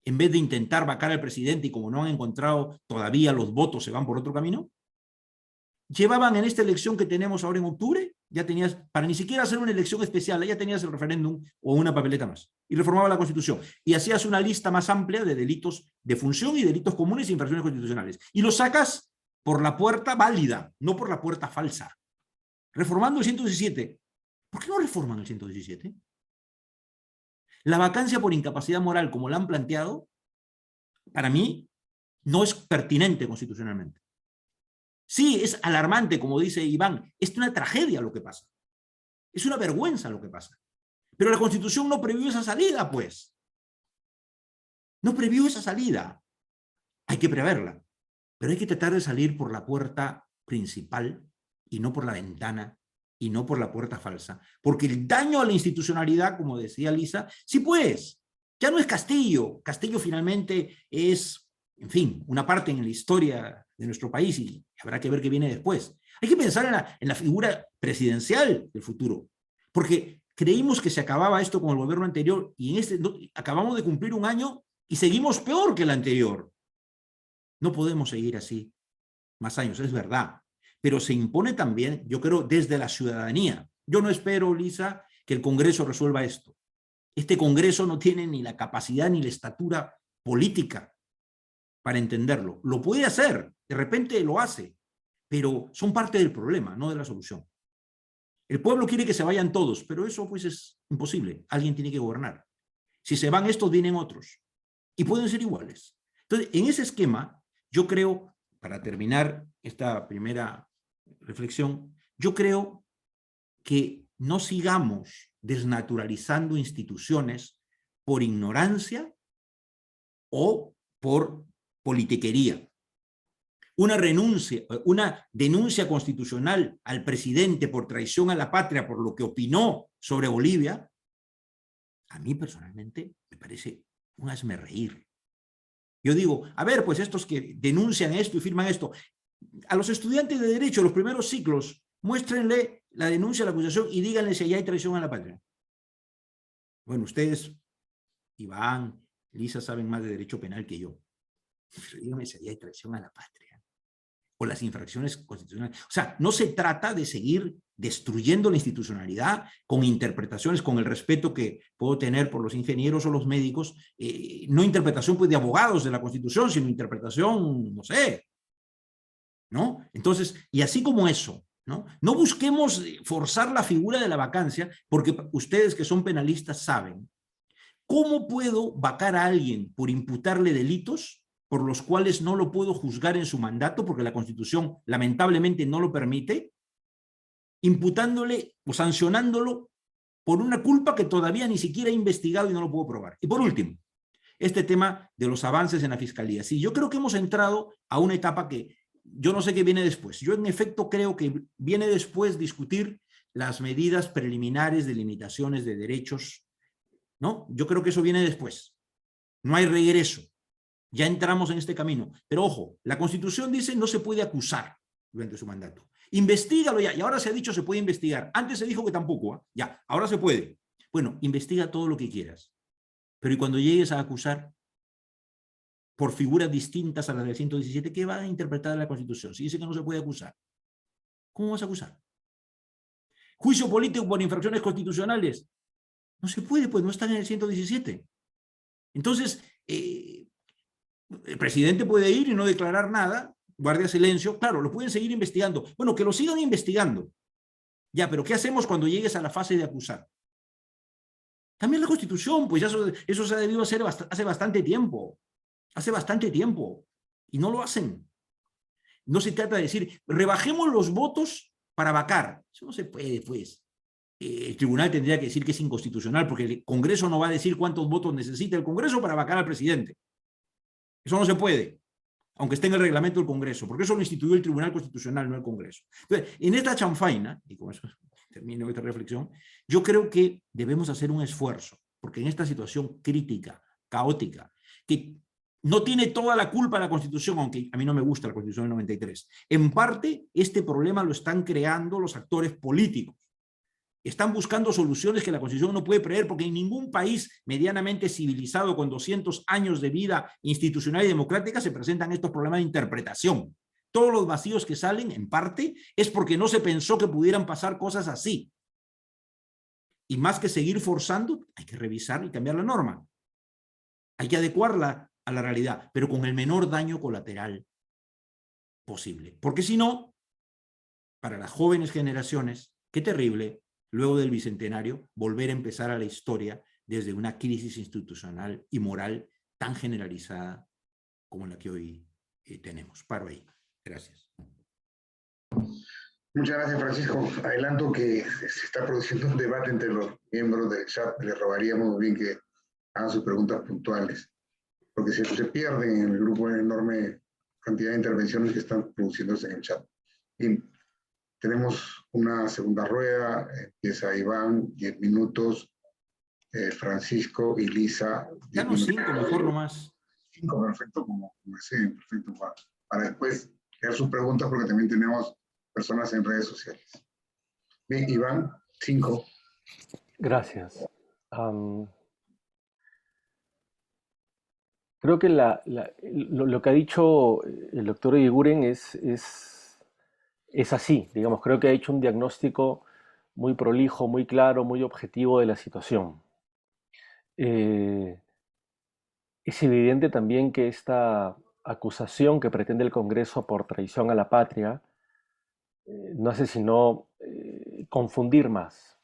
en vez de intentar vacar al presidente y como no han encontrado todavía los votos, se van por otro camino, llevaban en esta elección que tenemos ahora en octubre, ya tenías, para ni siquiera hacer una elección especial, ya tenías el referéndum o una papeleta más. Y reformaba la Constitución. Y hacías una lista más amplia de delitos de función y delitos comunes e infracciones constitucionales. Y los sacas por la puerta válida, no por la puerta falsa. Reformando el 117. ¿Por qué no reforman el 117? La vacancia por incapacidad moral, como la han planteado, para mí, no es pertinente constitucionalmente. Sí, es alarmante, como dice Iván, es una tragedia lo que pasa. Es una vergüenza lo que pasa. Pero la Constitución no previó esa salida, pues. No previó esa salida. Hay que preverla. Pero hay que tratar de salir por la puerta principal y no por la ventana y no por la puerta falsa. Porque el daño a la institucionalidad, como decía Lisa, sí pues, ya no es Castillo. Castillo finalmente es, en fin, una parte en la historia de nuestro país y habrá que ver qué viene después. Hay que pensar en la figura presidencial del futuro. Porque creímos que se acababa esto con el gobierno anterior y acabamos de cumplir un año y seguimos peor que el anterior. No podemos seguir así más años, es verdad. Pero se impone también, yo creo, desde la ciudadanía. Yo no espero, Lisa, que el Congreso resuelva esto. Este Congreso no tiene ni la capacidad ni la estatura política para entenderlo. Lo puede hacer, de repente lo hace, pero son parte del problema, no de la solución. El pueblo quiere que se vayan todos, pero eso pues es imposible. Alguien tiene que gobernar. Si se van estos, vienen otros. Y pueden ser iguales. Entonces, en ese esquema, yo creo, para terminar esta primera reflexión, yo creo que no sigamos desnaturalizando instituciones por ignorancia o por politiquería. Una denuncia constitucional al presidente por traición a la patria por lo que opinó sobre Bolivia, a mí personalmente me parece un hazmerreír. Yo digo, a ver, pues estos que denuncian esto y firman esto, a los estudiantes de Derecho, los primeros ciclos, muéstrenle la denuncia, la acusación y díganle si allá hay traición a la patria. Bueno, ustedes, Iván, Lisa, saben más de derecho penal que yo. Pero díganme si allá hay traición a la patria. O las infracciones constitucionales. O sea, no se trata de seguir destruyendo la institucionalidad con interpretaciones, con el respeto que puedo tener por los ingenieros o los médicos, no interpretación pues de abogados de la Constitución, sino interpretación, no sé, ¿no? Entonces, y así como eso, ¿no? No busquemos forzar la figura de la vacancia, porque ustedes que son penalistas saben, ¿cómo puedo vacar a alguien por imputarle delitos por los cuales no lo puedo juzgar en su mandato, porque la Constitución lamentablemente no lo permite, imputándole o sancionándolo por una culpa que todavía ni siquiera he investigado y no lo puedo probar? Y por último, este tema de los avances en la Fiscalía. Sí, yo creo que hemos entrado a una etapa que yo no sé qué viene después. Yo en efecto creo que viene después discutir las medidas preliminares de limitaciones de derechos, ¿no? Yo creo que eso viene después. No hay regreso. Ya entramos en este camino. Pero ojo, la Constitución dice no se puede acusar durante su mandato. Investígalo ya. Y ahora se ha dicho se puede investigar. Antes se dijo que tampoco. ¿Eh? Ya, ahora se puede. Bueno, investiga todo lo que quieras. Pero y cuando llegues a acusar por figuras distintas a las del 117, ¿qué va a interpretar la Constitución? Si dice que no se puede acusar, ¿cómo vas a acusar? Juicio político por infracciones constitucionales. No se puede, pues no están en el 117. Entonces, el presidente puede ir y no declarar nada, guardia silencio, claro, lo pueden seguir investigando. Bueno, que lo sigan investigando. Ya, pero ¿qué hacemos cuando llegues a la fase de acusar? También la Constitución, pues ya eso se ha debido hacer hace bastante tiempo. Hace bastante tiempo. Y no lo hacen. No se trata de decir, rebajemos los votos para vacar. Eso no se puede, pues. El tribunal tendría que decir que es inconstitucional, porque el Congreso no va a decir cuántos votos necesita el Congreso para vacar al presidente. Eso no se puede, aunque esté en el reglamento del Congreso, porque eso lo instituyó el Tribunal Constitucional, no el Congreso. Entonces, en esta chanfaina, y con eso termino esta reflexión, yo creo que debemos hacer un esfuerzo, porque en esta situación crítica, caótica, que no tiene toda la culpa la Constitución, aunque a mí no me gusta la Constitución del 93. En parte, este problema lo están creando los actores políticos. Están buscando soluciones que la Constitución no puede prever, porque en ningún país medianamente civilizado con 200 años de vida institucional y democrática se presentan estos problemas de interpretación. Todos los vacíos que salen, en parte, es porque no se pensó que pudieran pasar cosas así. Y más que seguir forzando, hay que revisar y cambiar la norma. Hay que adecuarla a la realidad, pero con el menor daño colateral posible. Porque si no, para las jóvenes generaciones, qué terrible, luego del Bicentenario, volver a empezar a la historia desde una crisis institucional y moral tan generalizada como la que hoy tenemos. Paro ahí. Gracias. Muchas gracias, Francisco. Adelanto que se está produciendo un debate entre los miembros del chat. Les rogaríamos muy bien que hagan sus preguntas puntuales, porque se pierden en el grupo una enorme cantidad de intervenciones que están produciéndose en el chat. Bien, tenemos una segunda rueda. Empieza Iván, 10 minutos. Francisco y Lisa. Ya no 5, mejor nomás. 5, perfecto, como deseen, perfecto, para después leer sus preguntas, porque también tenemos personas en redes sociales. Bien, Iván, 5. Gracias. Creo que lo que ha dicho el doctor Eguiguren es así, digamos, creo que ha hecho un diagnóstico muy prolijo, muy claro, muy objetivo de la situación. Es evidente también que esta acusación que pretende el Congreso por traición a la patria no hace sino confundir más.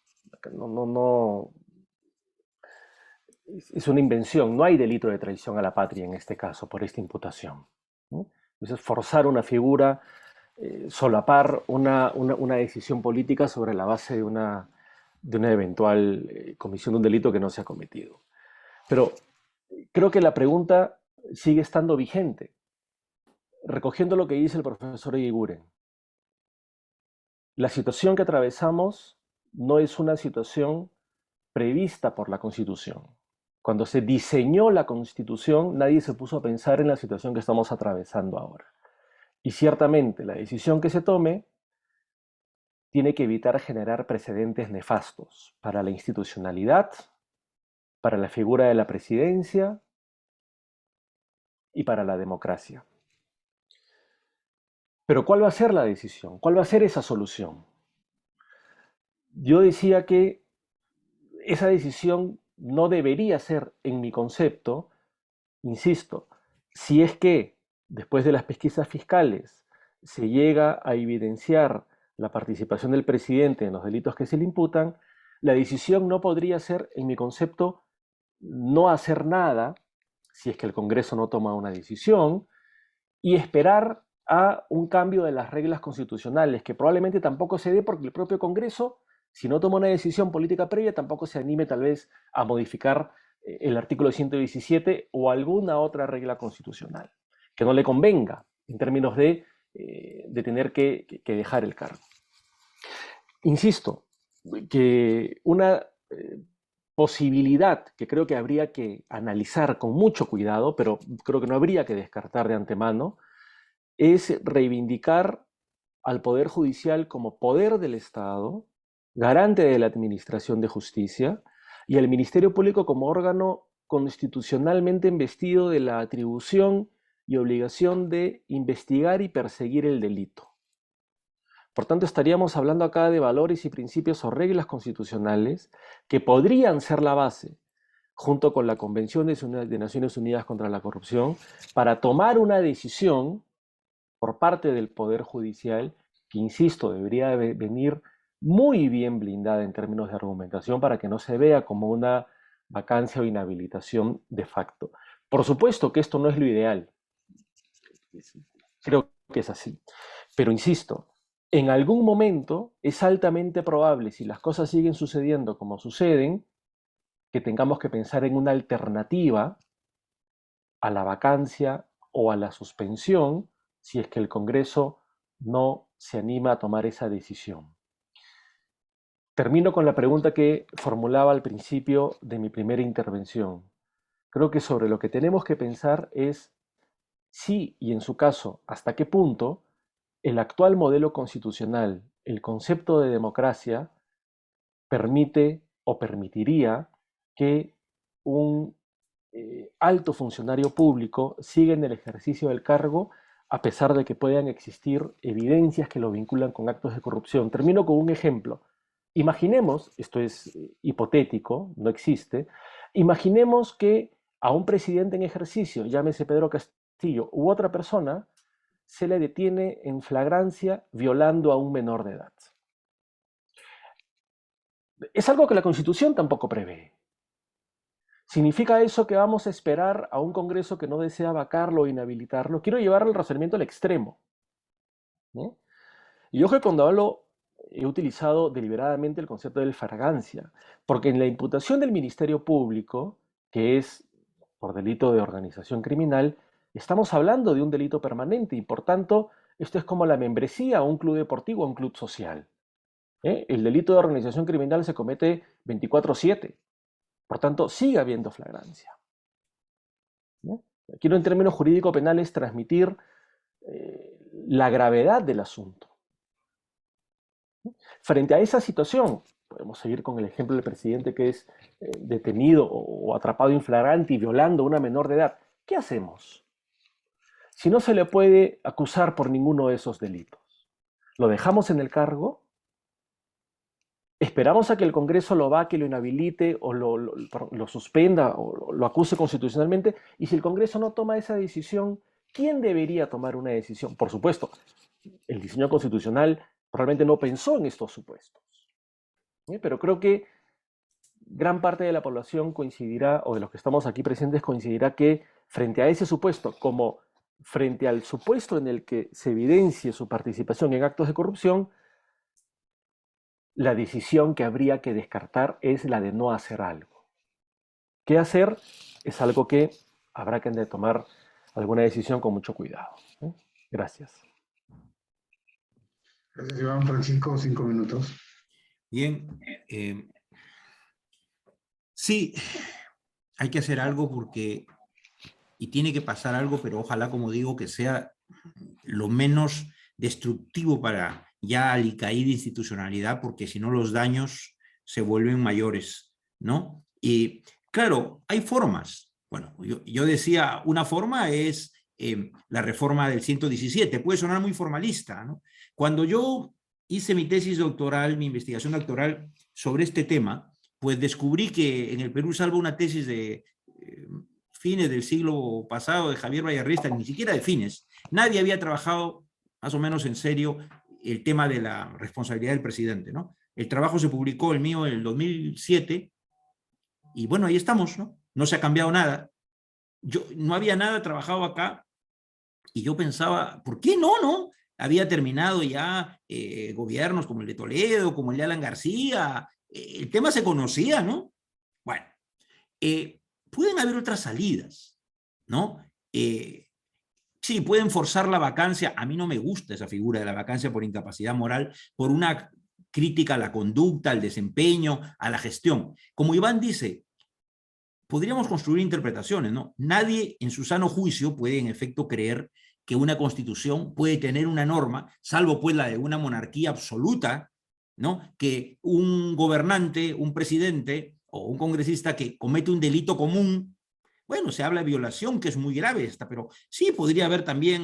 Es una invención, no hay delito de traición a la patria en este caso, por esta imputación, ¿no? Entonces, forzar una figura, solapar una decisión política sobre la base de una eventual comisión de un delito que no se ha cometido. Pero creo que la pregunta sigue estando vigente, recogiendo lo que dice el profesor Eguiguren. La situación que atravesamos no es una situación prevista por la Constitución. Cuando se diseñó la Constitución, nadie se puso a pensar en la situación que estamos atravesando ahora. Y ciertamente la decisión que se tome tiene que evitar generar precedentes nefastos para la institucionalidad, para la figura de la presidencia y para la democracia. Pero ¿cuál va a ser la decisión? ¿Cuál va a ser esa solución? Yo decía que esa decisión no debería ser, en mi concepto, insisto, si es que después de las pesquisas fiscales se llega a evidenciar la participación del presidente en los delitos que se le imputan, la decisión no podría ser, en mi concepto, no hacer nada, si es que el Congreso no toma una decisión, y esperar a un cambio de las reglas constitucionales, que probablemente tampoco se dé porque el propio Congreso, si no toma una decisión política previa, tampoco se anime tal vez a modificar el artículo 117 o alguna otra regla constitucional, que no le convenga en términos de tener que dejar el cargo. Insisto, que una posibilidad que creo que habría que analizar con mucho cuidado, pero creo que no habría que descartar de antemano, es reivindicar al Poder Judicial como poder del Estado, garante de la administración de justicia, y al Ministerio Público como órgano constitucionalmente investido de la atribución y obligación de investigar y perseguir el delito. Por tanto, estaríamos hablando acá de valores y principios o reglas constitucionales que podrían ser la base, junto con la Convención de Naciones Unidas contra la Corrupción, para tomar una decisión por parte del Poder Judicial, que insisto, debería venir muy bien blindada en términos de argumentación para que no se vea como una vacancia o inhabilitación de facto. Por supuesto que esto no es lo ideal, creo que es así, pero insisto, En algún momento es altamente probable, si las cosas siguen sucediendo como suceden, que tengamos que pensar en una alternativa a la vacancia o a la suspensión si es que el Congreso no se anima a tomar esa decisión. Termino con la pregunta que formulaba al principio de mi primera intervención. Creo que sobre lo que tenemos que pensar es si y en su caso hasta qué punto el actual modelo constitucional, el concepto de democracia, permite o permitiría que un alto funcionario público siga en el ejercicio del cargo a pesar de que puedan existir evidencias que lo vinculan con actos de corrupción. Termino con un ejemplo. Imaginemos, esto es hipotético, no existe, imaginemos que a un presidente en ejercicio, llámese Pedro Castillo, u otra persona, se le detiene en flagrancia violando a un menor de edad. Es algo que la Constitución tampoco prevé. ¿Significa eso que vamos a esperar a un Congreso que no desea vacarlo o inhabilitarlo? Quiero llevar el razonamiento al extremo, ¿no? Y yo que cuando hablo he utilizado deliberadamente el concepto de flagrancia, porque en la imputación del Ministerio Público, que es por delito de organización criminal, estamos hablando de un delito permanente y por tanto esto es como la membresía a un club deportivo o a un club social. El delito de organización criminal se comete 24/7. Por tanto, sigue habiendo flagrancia, ¿no? Quiero en términos jurídico-penales transmitir la gravedad del asunto. Frente a esa situación, podemos seguir con el ejemplo del presidente que es detenido o atrapado in flagrante y violando a una menor de edad. ¿Qué hacemos? Si no se le puede acusar por ninguno de esos delitos, ¿lo dejamos en el cargo? ¿Esperamos a que el Congreso lo vaque, lo inhabilite o lo suspenda o lo acuse constitucionalmente? Y si el Congreso no toma esa decisión, ¿quién debería tomar una decisión? Por supuesto, el diseño constitucional probablemente no pensó en estos supuestos. Pero creo que gran parte de la población coincidirá, o de los que estamos aquí presentes coincidirá que frente a ese supuesto, como frente al supuesto en el que se evidencie su participación en actos de corrupción, la decisión que habría que descartar es la de no hacer algo. ¿Qué hacer? Es algo que habrá que tomar alguna decisión con mucho cuidado. Gracias. Gracias, Iván. Francisco, 5 minutos. Bien. Sí, hay que hacer algo porque, y tiene que pasar algo, pero ojalá, como digo, que sea lo menos destructivo para ya alicaída institucionalidad, porque si no los daños se vuelven mayores, ¿no? Y claro, hay formas. Bueno, yo decía, una forma es la reforma del 117, puede sonar muy formalista, ¿no? Cuando yo hice mi tesis doctoral, mi investigación doctoral sobre este tema, pues descubrí que en el Perú, salvo una tesis de fines del siglo pasado de Javier Vallarrista, ni siquiera de fines, nadie había trabajado más o menos en serio el tema de la responsabilidad del presidente, ¿no? El trabajo se publicó, el mío, en el 2007, y bueno, ahí estamos, ¿no? No se ha cambiado nada. No había nada trabajado acá, y yo pensaba, ¿por qué no? Había terminado ya gobiernos como el de Toledo, como el de Alan García, el tema se conocía, ¿no? Bueno, pueden haber otras salidas, ¿no? Sí, pueden forzar la vacancia. A mí no me gusta esa figura de la vacancia por incapacidad moral, por una crítica a la conducta, al desempeño, a la gestión. Como Iván dice, podríamos construir interpretaciones, ¿no? Nadie en su sano juicio puede en efecto creer que una constitución puede tener una norma, salvo pues la de una monarquía absoluta, ¿no? Que un gobernante, un presidente o un congresista que comete un delito común, bueno, se habla de violación, que es muy grave esta, pero sí podría haber también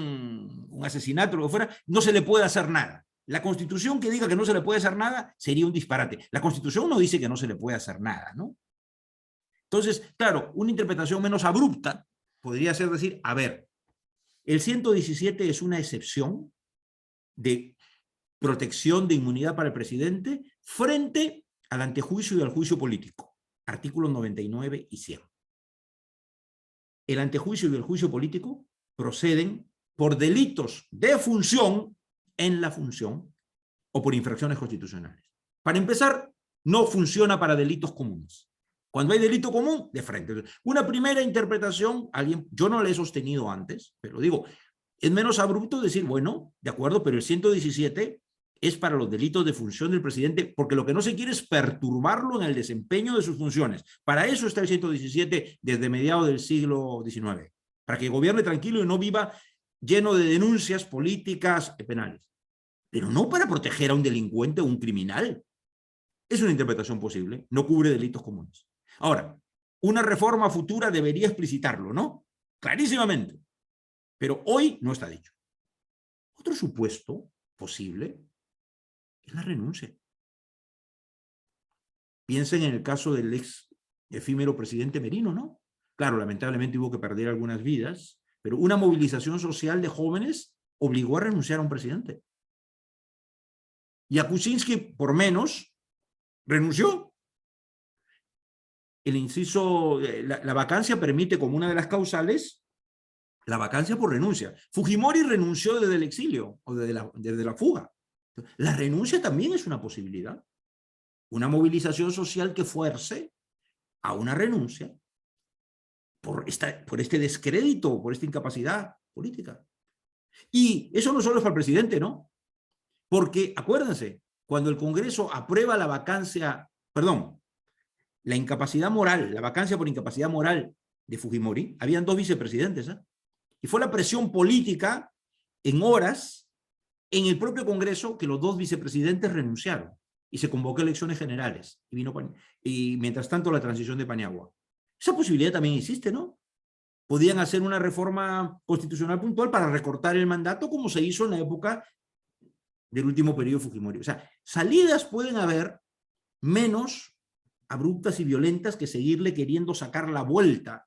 un asesinato, lo que fuera, no se le puede hacer nada. La Constitución que diga que no se le puede hacer nada sería un disparate. La Constitución no dice que no se le puede hacer nada, ¿no? Entonces, claro, una interpretación menos abrupta podría ser decir, a ver, el 117 es una excepción de protección de inmunidad para el presidente frente al antejuicio y al juicio político. Artículos 99 y 100. El antejuicio y el juicio político proceden por delitos de función en la función o por infracciones constitucionales. Para empezar, no funciona para delitos comunes. Cuando hay delito común, de frente. Una primera interpretación, yo no la he sostenido antes, pero digo, es menos abrupto decir, bueno, de acuerdo, pero el 117 es para los delitos de función del presidente, porque lo que no se quiere es perturbarlo en el desempeño de sus funciones. Para eso está el 117 desde mediados del siglo XIX, para que gobierne tranquilo y no viva lleno de denuncias políticas penales. Pero no para proteger a un delincuente o un criminal. Es una interpretación posible, no cubre delitos comunes. Ahora, una reforma futura debería explicitarlo, ¿no? Clarísimamente. Pero hoy no está dicho. Otro supuesto posible es la renuncia. Piensen en el caso del ex efímero presidente Merino, ¿no? Claro, lamentablemente hubo que perder algunas vidas, pero una movilización social de jóvenes obligó a renunciar a un presidente. Y a Kuczynski, por menos, renunció. El inciso, la vacancia permite como una de las causales la vacancia por renuncia. Fujimori renunció desde el exilio o desde la fuga. La renuncia también es una posibilidad. Una movilización social que fuerce a una renuncia por este descrédito, por esta incapacidad política. Y eso no solo es para el presidente, ¿no? Porque, acuérdense, cuando el Congreso aprueba la vacancia, perdón, la incapacidad moral, la vacancia por incapacidad moral de Fujimori, habían 2 vicepresidentes, ¿eh? Y fue la presión política en horas en el propio Congreso que los 2 vicepresidentes renunciaron y se convocó elecciones generales y mientras tanto la transición de Paniagua. Esa posibilidad también existe, ¿no? Podían hacer una reforma constitucional puntual para recortar el mandato como se hizo en la época del último periodo Fujimori. O sea, salidas pueden haber menos abruptas y violentas que seguirle queriendo sacar la vuelta,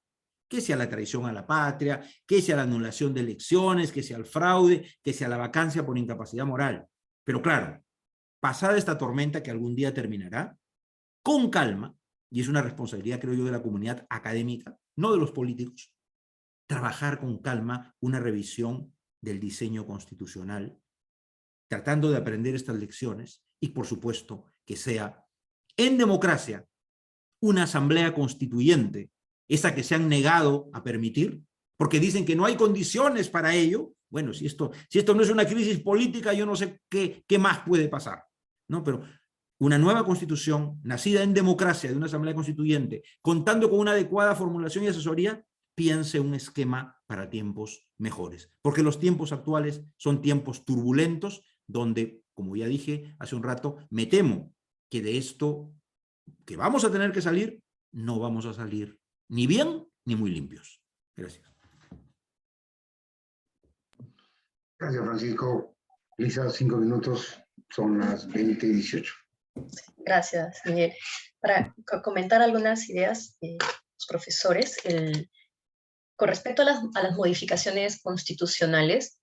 que sea la traición a la patria, que sea la anulación de elecciones, que sea el fraude, que sea la vacancia por incapacidad moral. Pero claro, pasada esta tormenta que algún día terminará, con calma, y es una responsabilidad, creo yo, de la comunidad académica, no de los políticos, trabajar con calma una revisión del diseño constitucional, tratando de aprender estas lecciones y, por supuesto, que sea en democracia una asamblea constituyente, esa que se han negado a permitir, porque dicen que no hay condiciones para ello. Bueno, si esto no es una crisis política, yo no sé qué más puede pasar, ¿no? Pero una nueva constitución, nacida en democracia de una asamblea constituyente, contando con una adecuada formulación y asesoría, piense un esquema para tiempos mejores. Porque los tiempos actuales son tiempos turbulentos, donde, como ya dije hace un rato, me temo que de esto que vamos a tener que salir, no vamos a salir ni bien ni muy limpios. Gracias. Gracias, Francisco. Lisa, 5 minutos, son las 20:18. Gracias, Miguel. Para comentar algunas ideas, los profesores, con respecto a las modificaciones constitucionales,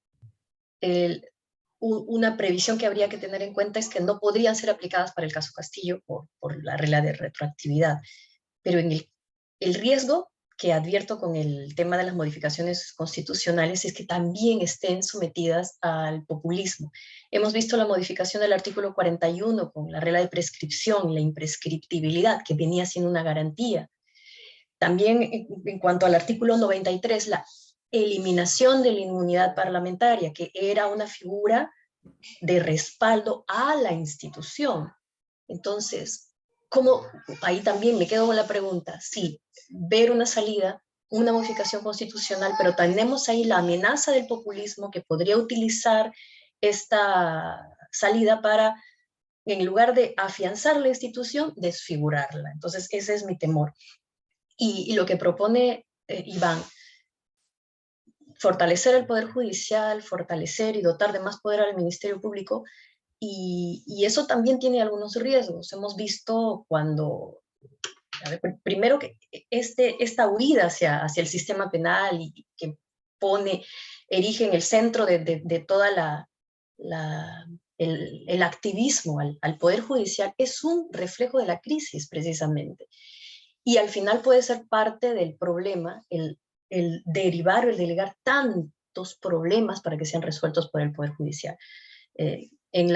una previsión que habría que tener en cuenta es que no podrían ser aplicadas para el caso Castillo por la regla de retroactividad. Pero en el riesgo que advierto con el tema de las modificaciones constitucionales es que también estén sometidas al populismo. Hemos visto la modificación del artículo 41 con la regla de prescripción, la imprescriptibilidad, que venía siendo una garantía. También en cuanto al artículo 93, la eliminación de la inmunidad parlamentaria, que era una figura de respaldo a la institución. Entonces, ahí también me quedo con la pregunta, sí, ver una salida, una modificación constitucional, pero tenemos ahí la amenaza del populismo que podría utilizar esta salida para, en lugar de afianzar la institución, desfigurarla. Entonces, ese es mi temor. Y lo que propone Iván, fortalecer el Poder Judicial, fortalecer y dotar de más poder al Ministerio Público, y eso también tiene algunos riesgos. Hemos visto cuando, primero que esta huida hacia el sistema penal y que erige en el centro de toda el activismo al Poder Judicial, es un reflejo de la crisis precisamente. Y al final puede ser parte del problema el derivar o el delegar tantos problemas para que sean resueltos por el Poder Judicial. En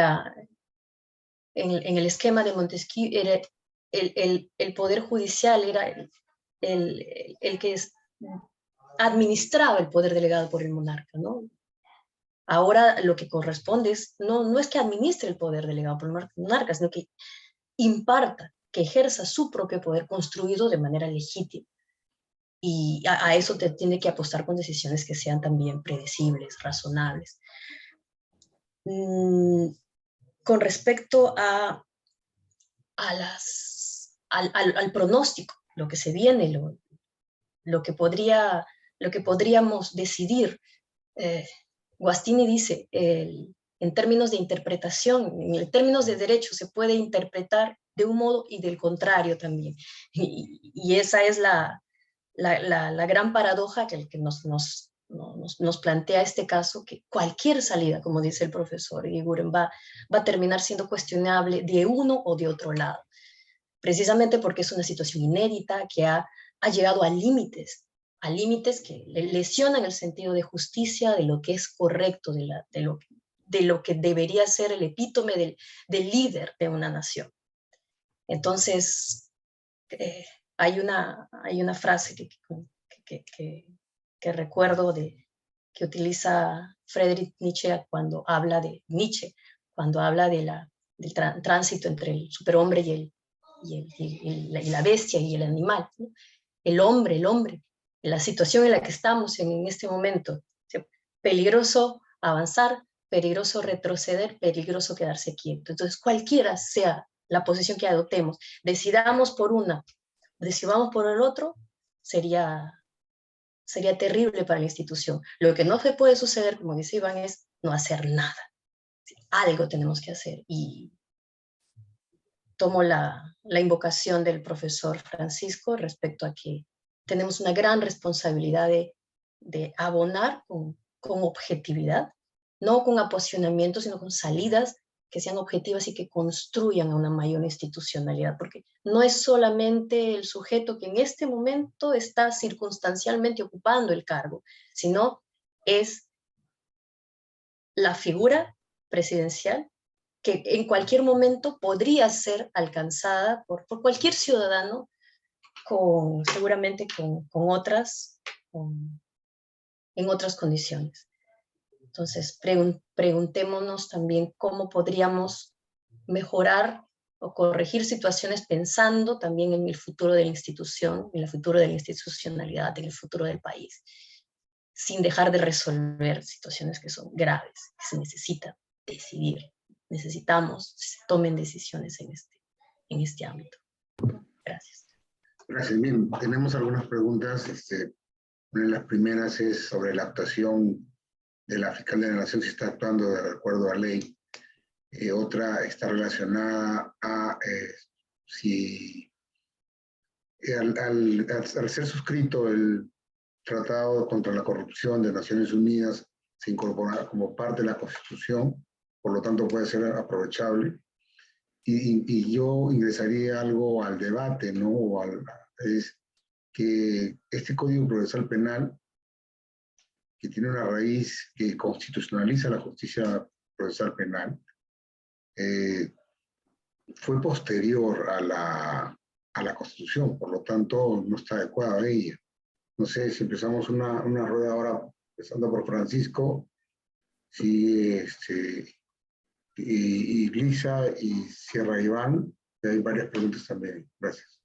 en el esquema de Montesquieu, era el poder judicial era el que administraba el poder delegado por el monarca, ¿no? Ahora lo que corresponde es, no es que administre el poder delegado por el monarca, sino que imparta, que ejerza su propio poder construido de manera legítima. Y a eso te tiene que apostar con decisiones que sean también predecibles, razonables. Con respecto al pronóstico, lo que se viene, lo que podríamos decidir, Guastini dice, en términos de interpretación, en términos de derecho, se puede interpretar de un modo y del contrario también. Y esa es la gran paradoja que nos plantea este caso, que cualquier salida, como dice el profesor Eguiguren, va a terminar siendo cuestionable de uno o de otro lado, precisamente porque es una situación inédita que ha llegado a límites que lesionan el sentido de justicia, de lo que es correcto, de lo que debería ser el epítome del líder de una nación. Entonces, hay una frase que recuerdo que utiliza Friedrich Nietzsche cuando habla de del tránsito entre el superhombre y la bestia y el animal, ¿no? El hombre, la situación en la que estamos en este momento, ¿sí? Peligroso avanzar, peligroso retroceder, peligroso quedarse quieto. Entonces, cualquiera sea la posición que adoptemos, decidamos por una, decidamos por el otro, sería terrible para la institución. Lo que no se puede suceder, como dice Iván, es no hacer nada. Algo tenemos que hacer. Y tomo la invocación del profesor Francisco respecto a que tenemos una gran responsabilidad de abonar con objetividad, no con apasionamiento, sino con salidas que sean objetivas y que construyan a una mayor institucionalidad, porque no es solamente el sujeto que en este momento está circunstancialmente ocupando el cargo, sino es la figura presidencial que en cualquier momento podría ser alcanzada por cualquier ciudadano, seguramente en otras condiciones. Entonces, preguntémonos también cómo podríamos mejorar o corregir situaciones pensando también en el futuro de la institución, en el futuro de la institucionalidad, en el futuro del país, sin dejar de resolver situaciones que son graves, que se necesita decidir. Necesitamos que se tomen decisiones en este ámbito. Gracias. Gracias. Bien, tenemos algunas preguntas. Una de las primeras es sobre la actuación de la fiscal de la Nación, si está actuando de acuerdo a ley. Otra está relacionada a si al ser suscrito el Tratado contra la Corrupción de Naciones Unidas se incorpora como parte de la Constitución, por lo tanto puede ser aprovechable. Y yo ingresaría algo al debate, ¿no? Es que este Código Procesal Penal, que tiene una raíz que constitucionaliza la justicia procesal penal, fue posterior a la Constitución, por lo tanto no está adecuada a ella. No sé si empezamos una rueda ahora, empezando por Francisco, si y Lisa y Sierra Iván, y hay varias preguntas también. Gracias.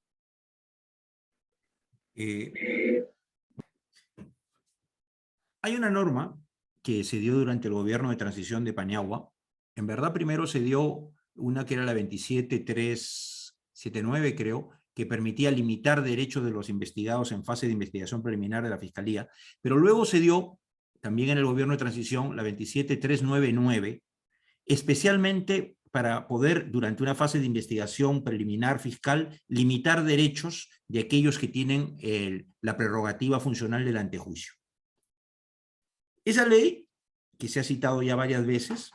Hay una norma que se dio durante el gobierno de transición de Paniagua. En verdad, primero se dio una que era la 27379, creo, que permitía limitar derechos de los investigados en fase de investigación preliminar de la Fiscalía, pero luego se dio, también en el gobierno de transición, la 27399, especialmente para poder, durante una fase de investigación preliminar fiscal, limitar derechos de aquellos que tienen la prerrogativa funcional del antejuicio. Esa ley, que se ha citado ya varias veces,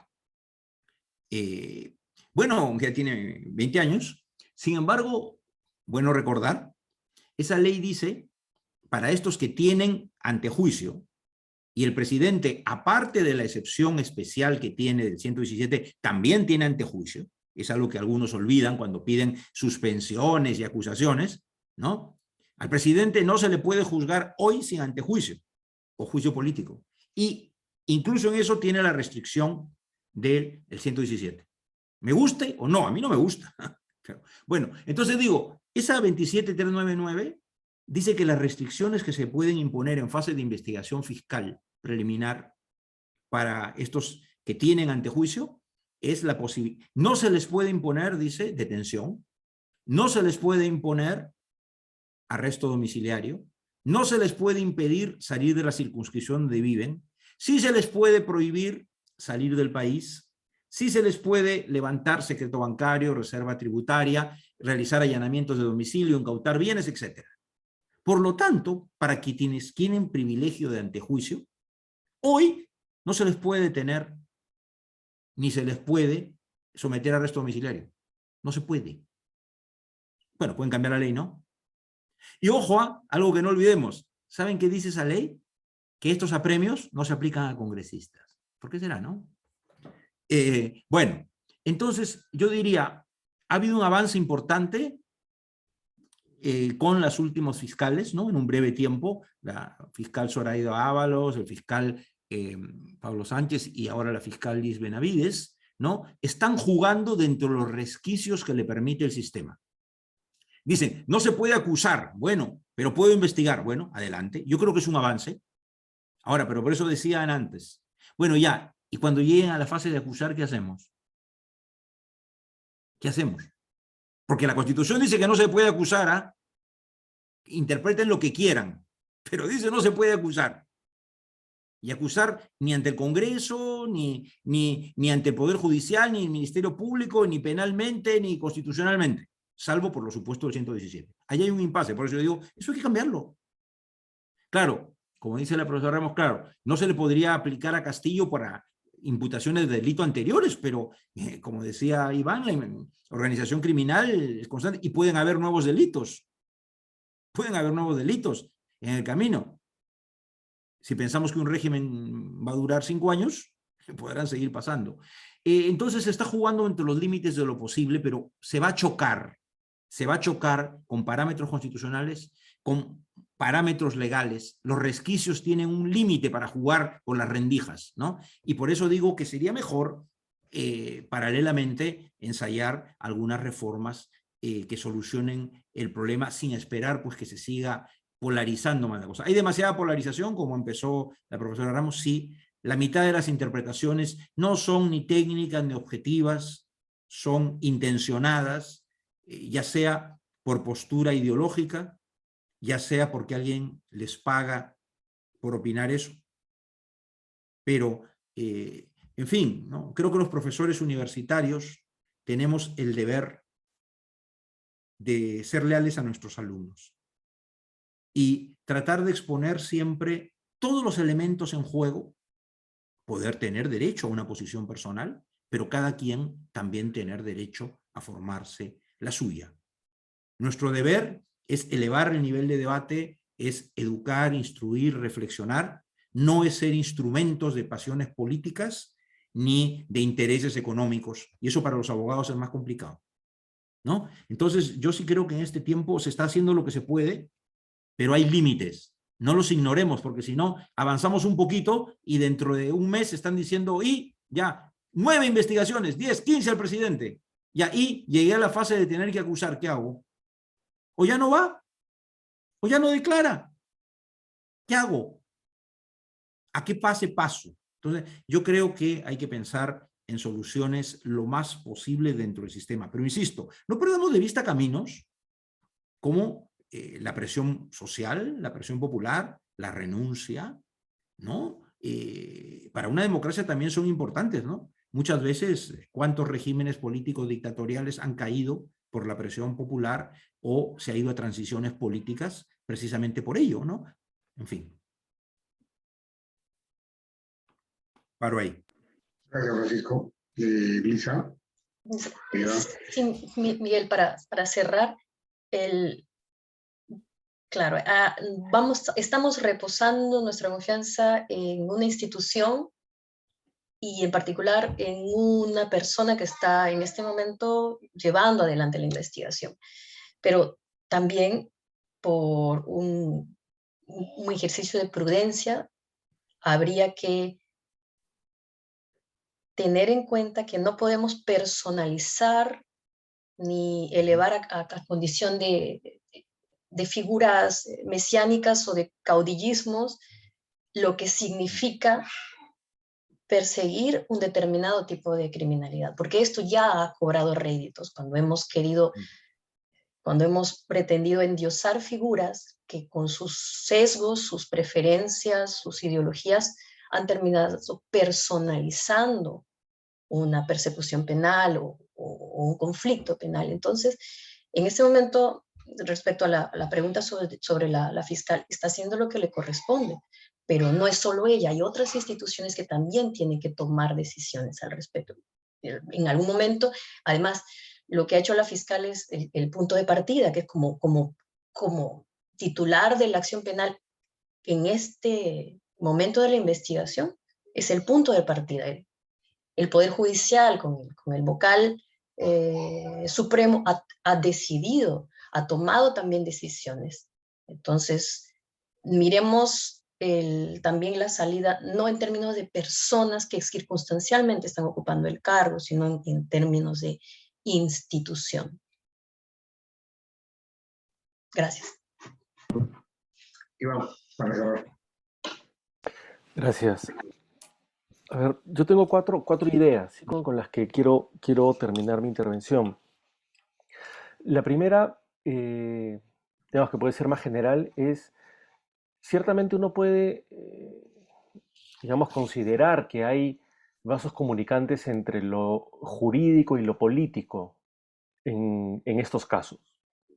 bueno, ya tiene 20 años, sin embargo, bueno recordar, esa ley dice, para estos que tienen antejuicio, y el presidente, aparte de la excepción especial que tiene del 117, también tiene antejuicio, es algo que algunos olvidan cuando piden suspensiones y acusaciones, ¿no? Al presidente no se le puede juzgar hoy sin antejuicio o juicio político. Y incluso en eso tiene la restricción del 117. ¿Me guste o no? A mí no me gusta. Bueno, entonces digo, esa 27399 dice que las restricciones que se pueden imponer en fase de investigación fiscal preliminar para estos que tienen antejuicio es la posibilidad. No se les puede imponer, dice, detención, no se les puede imponer arresto domiciliario, no se les puede impedir salir de la circunscripción donde viven, sí se les puede prohibir salir del país, sí se les puede levantar secreto bancario, reserva tributaria, realizar allanamientos de domicilio, incautar bienes, etc. Por lo tanto, para quienes tienen privilegio de antejuicio, hoy no se les puede detener ni se les puede someter a arresto domiciliario. No se puede. Bueno, pueden cambiar la ley, ¿no? Y ojo, algo que no olvidemos. ¿Saben qué dice esa ley? Que estos apremios no se aplican a congresistas. ¿Por qué será, no? Bueno, entonces yo diría, ha habido un avance importante con las últimos fiscales, ¿no? En un breve tiempo, la fiscal Zoraida Ábalos, el fiscal Pablo Sánchez y ahora la fiscal Liz Benavides, ¿no? Están jugando dentro de los resquicios que le permite el sistema. Dicen, no se puede acusar, bueno, pero puedo investigar, bueno, adelante. Yo creo que es un avance. Ahora, pero por eso decían antes, bueno, ya, y cuando lleguen a la fase de acusar, ¿qué hacemos? ¿Qué hacemos? Porque la Constitución dice que no se puede acusar, ¿ah? Interpreten lo que quieran, pero dice no se puede acusar. Y acusar ni ante el Congreso, ni ante el Poder Judicial, ni el Ministerio Público, ni penalmente, ni constitucionalmente, salvo por los supuestos del 117. Ahí hay un impasse, por eso yo digo, eso hay que cambiarlo. Claro, como dice la profesora Ramos, claro, no se le podría aplicar a Castillo para imputaciones de delito anteriores, pero como decía Iván, la organización criminal es constante y pueden haber nuevos delitos. Pueden haber nuevos delitos en el camino. Si pensamos que un régimen va a durar 5 años, podrán seguir pasando. Entonces se está jugando entre los límites de lo posible, pero se va a chocar con parámetros constitucionales, con parámetros legales. Los resquicios tienen un límite para jugar con las rendijas, ¿no? Y por eso digo que sería mejor, paralelamente, ensayar algunas reformas que solucionen el problema sin esperar pues, que se siga polarizando más la cosa. ¿Hay demasiada polarización, como empezó la profesora Ramos? Sí. La mitad de las interpretaciones no son ni técnicas ni objetivas, son intencionadas, ya sea por postura ideológica, ya sea porque alguien les paga por opinar eso. Pero, en fin, ¿no? Creo que los profesores universitarios tenemos el deber de ser leales a nuestros alumnos y tratar de exponer siempre todos los elementos en juego, poder tener derecho a una posición personal, pero cada quien también tener derecho a formarse la suya. Nuestro deber es elevar el nivel de debate, es educar, instruir, reflexionar, no es ser instrumentos de pasiones políticas ni de intereses económicos, y eso para los abogados es más complicado, ¿no? Entonces yo sí creo que en este tiempo se está haciendo lo que se puede, pero hay límites. No los ignoremos, porque si no, avanzamos un poquito y dentro de un mes están diciendo, y ya, 9 investigaciones, 10, 15 al presidente. Ya, y llegué a la fase de tener que acusar, ¿qué hago? O ya no va, o ya no declara. ¿Qué hago? ¿A qué pase paso? Entonces, yo creo que hay que pensar en soluciones lo más posible dentro del sistema. Pero insisto, no perdamos de vista caminos como la presión social, la presión popular, la renuncia, ¿no? Para una democracia también son importantes, ¿no? Muchas veces, ¿cuántos regímenes políticos dictatoriales han caído por la presión popular o se ha ido a transiciones políticas precisamente por ello, ¿no? En fin. Paro ahí. Gracias, Francisco. Lisa. Sí, Miguel, para cerrar, claro, estamos reposando nuestra confianza en una institución y en particular en una persona que está en este momento llevando adelante la investigación. Pero también por un ejercicio de prudencia habría que tener en cuenta que no podemos personalizar ni elevar a condición de figuras mesiánicas o de caudillismos lo que significa perseguir un determinado tipo de criminalidad, porque esto ya ha cobrado réditos cuando hemos pretendido endiosar figuras que con sus sesgos, sus preferencias, sus ideologías han terminado personalizando una persecución penal o un conflicto penal. Entonces, en este momento, respecto a la pregunta sobre la fiscal, está haciendo lo que le corresponde, pero no es solo ella, hay otras instituciones que también tienen que tomar decisiones al respecto. En algún momento, además, lo que ha hecho la fiscal es el punto de partida, que es como titular de la acción penal en este momento de la investigación, es el punto de partida. El Poder Judicial, con el vocal supremo, ha decidido, ha tomado también decisiones. Entonces, miremos también la salida, no en términos de personas que circunstancialmente están ocupando el cargo, sino en términos de institución. Gracias. Iván, para cerrar. Gracias. A ver, yo tengo cuatro ideas, ¿sí?, con las que quiero terminar mi intervención. La primera, digamos que puede ser más general, es ciertamente uno puede, digamos, considerar que hay vasos comunicantes entre lo jurídico y lo político en estos casos.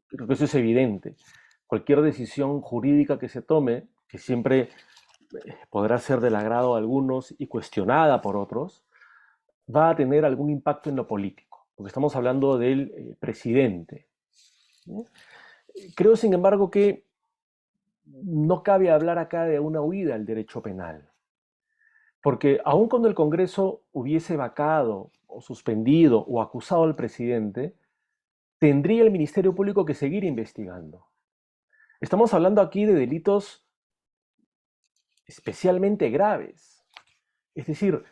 Creo que eso es evidente. Cualquier decisión jurídica que se tome, que siempre podrá ser del agrado de algunos y cuestionada por otros, va a tener algún impacto en lo político, porque estamos hablando del presidente. ¿Sí? Creo, sin embargo, que no cabe hablar acá de una huida al derecho penal, porque aun cuando el Congreso hubiese vacado o suspendido o acusado al presidente, tendría el Ministerio Público que seguir investigando. Estamos hablando aquí de delitos especialmente graves. Es decir,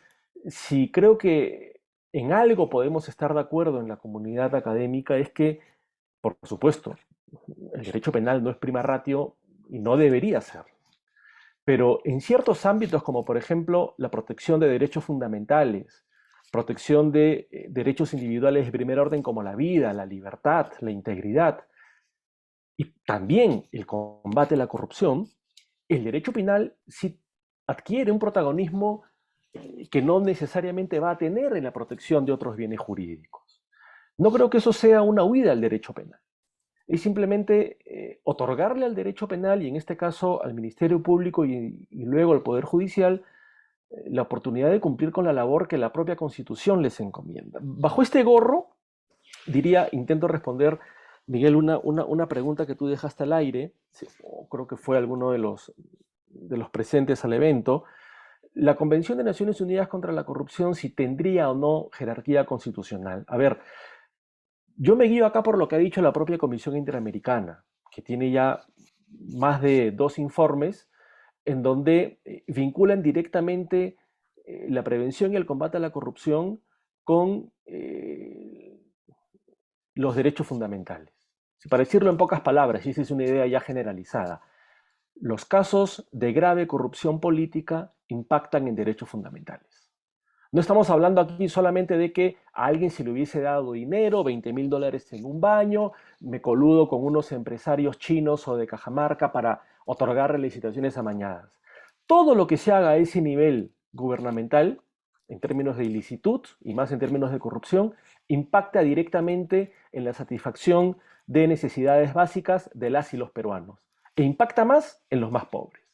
si creo que en algo podemos estar de acuerdo en la comunidad académica es que, por supuesto, el derecho penal no es prima ratio y no debería ser. Pero en ciertos ámbitos, como por ejemplo la protección de derechos fundamentales, protección de derechos individuales de primer orden como la vida, la libertad, la integridad, y también el combate a la corrupción, el derecho penal sí adquiere un protagonismo que no necesariamente va a tener en la protección de otros bienes jurídicos. No creo que eso sea una huida al derecho penal. Es simplemente otorgarle al derecho penal, y en este caso al Ministerio Público y luego al Poder Judicial, la oportunidad de cumplir con la labor que la propia Constitución les encomienda. Bajo este gorro, diría, intento responder, Miguel, una pregunta que tú dejaste al aire, creo que fue alguno de los presentes al evento. La Convención de Naciones Unidas contra la Corrupción, si tendría o no jerarquía constitucional. A ver, yo me guío acá por lo que ha dicho la propia Comisión Interamericana, que tiene ya más de 2 informes en donde vinculan directamente la prevención y el combate a la corrupción con los derechos fundamentales. Para decirlo en pocas palabras, y esa es una idea ya generalizada, los casos de grave corrupción política impactan en derechos fundamentales. No estamos hablando aquí solamente de que a alguien se le hubiese dado dinero, $20,000 en un baño, me coludo con unos empresarios chinos o de Cajamarca para otorgar licitaciones amañadas. Todo lo que se haga a ese nivel gubernamental, en términos de ilicitud y más en términos de corrupción, impacta directamente en la satisfacción de necesidades básicas de las y los peruanos, e impacta más en los más pobres.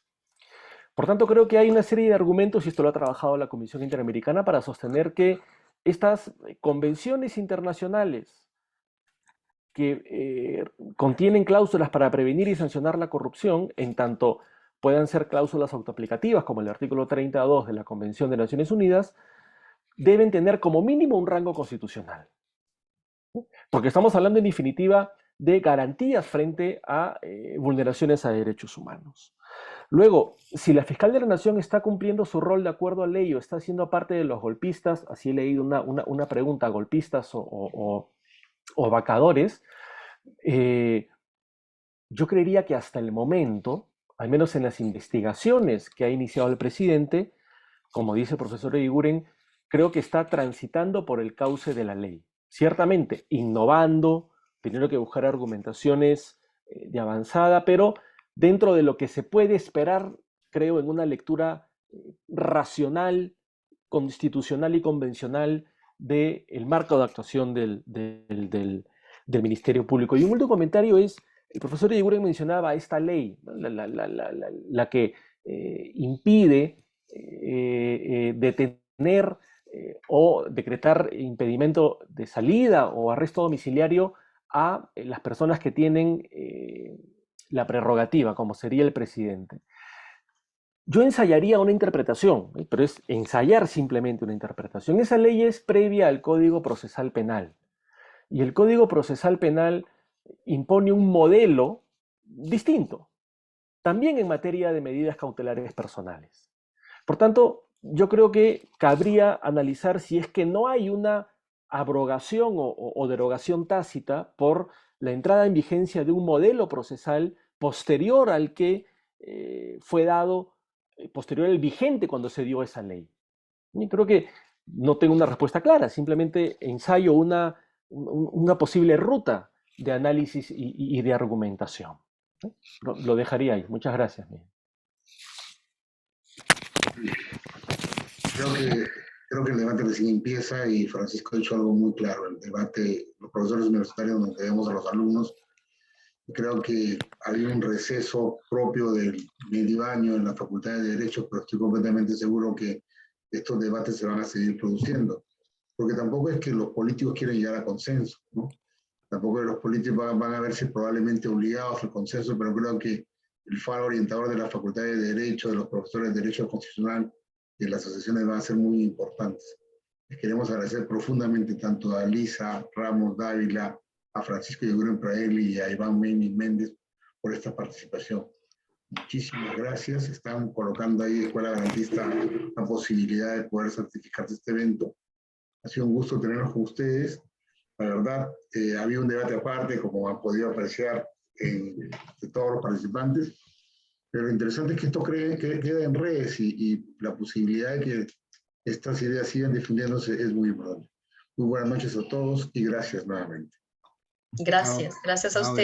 Por tanto, creo que hay una serie de argumentos, y esto lo ha trabajado la Comisión Interamericana, para sostener que estas convenciones internacionales que contienen cláusulas para prevenir y sancionar la corrupción, en tanto puedan ser cláusulas autoaplicativas, como el artículo 32 de la Convención de Naciones Unidas, deben tener como mínimo un rango constitucional. Porque estamos hablando en definitiva de garantías frente a vulneraciones a derechos humanos. Luego, si la fiscal de la Nación está cumpliendo su rol de acuerdo a ley o está siendo parte de los golpistas, así he leído una pregunta, golpistas o vacadores, yo creería que hasta el momento, al menos en las investigaciones que ha iniciado el presidente, como dice el profesor Eguiguren, creo que está transitando por el cauce de la ley. Ciertamente, innovando, teniendo que buscar argumentaciones de avanzada, pero dentro de lo que se puede esperar, creo, en una lectura racional, constitucional y convencional del marco de actuación del Ministerio Público. Y un último comentario es, el profesor Eguiguren mencionaba esta ley, ¿no? la que impide detener o decretar impedimento de salida o arresto domiciliario a las personas que tienen la prerrogativa, como sería el presidente. Yo ensayaría una interpretación, pero es ensayar simplemente una interpretación. Esa ley es previa al Código Procesal Penal. Y el Código Procesal Penal impone un modelo distinto, también en materia de medidas cautelares personales. Por tanto, yo creo que cabría analizar si es que no hay una abrogación o derogación tácita por la entrada en vigencia de un modelo procesal posterior al que fue dado, posterior al vigente cuando se dio esa ley. Y creo que no tengo una respuesta clara, simplemente ensayo una posible ruta de análisis y de argumentación. Lo dejaría ahí. Muchas gracias, Miguel. Creo que el debate recién empieza y Francisco ha dicho algo muy claro. El debate, los profesores universitarios nos debemos a los alumnos. Creo que hay un receso propio del medio año en la Facultad de Derecho, pero estoy completamente seguro que estos debates se van a seguir produciendo. Porque tampoco es que los políticos quieren llegar a consenso, ¿no? Tampoco los políticos van a verse probablemente obligados al consenso, pero creo que el faro orientador de la Facultad de Derecho, de los profesores de Derecho Constitucional y de las asociaciones van a ser muy importantes. Les queremos agradecer profundamente tanto a Lisa Ramos Dávila, a Francisco Eguiguren Praeli y a Iván Méndez por esta participación. Muchísimas gracias. Están colocando ahí Escuela Garantista la posibilidad de poder certificar este evento. Ha sido un gusto tenerlos con ustedes. La verdad, había un debate aparte, como han podido apreciar de todos los participantes, pero lo interesante es que esto queda en redes y la posibilidad de que estas ideas sigan difundiéndose es muy importante. Muy buenas noches a todos y gracias nuevamente. Gracias a usted.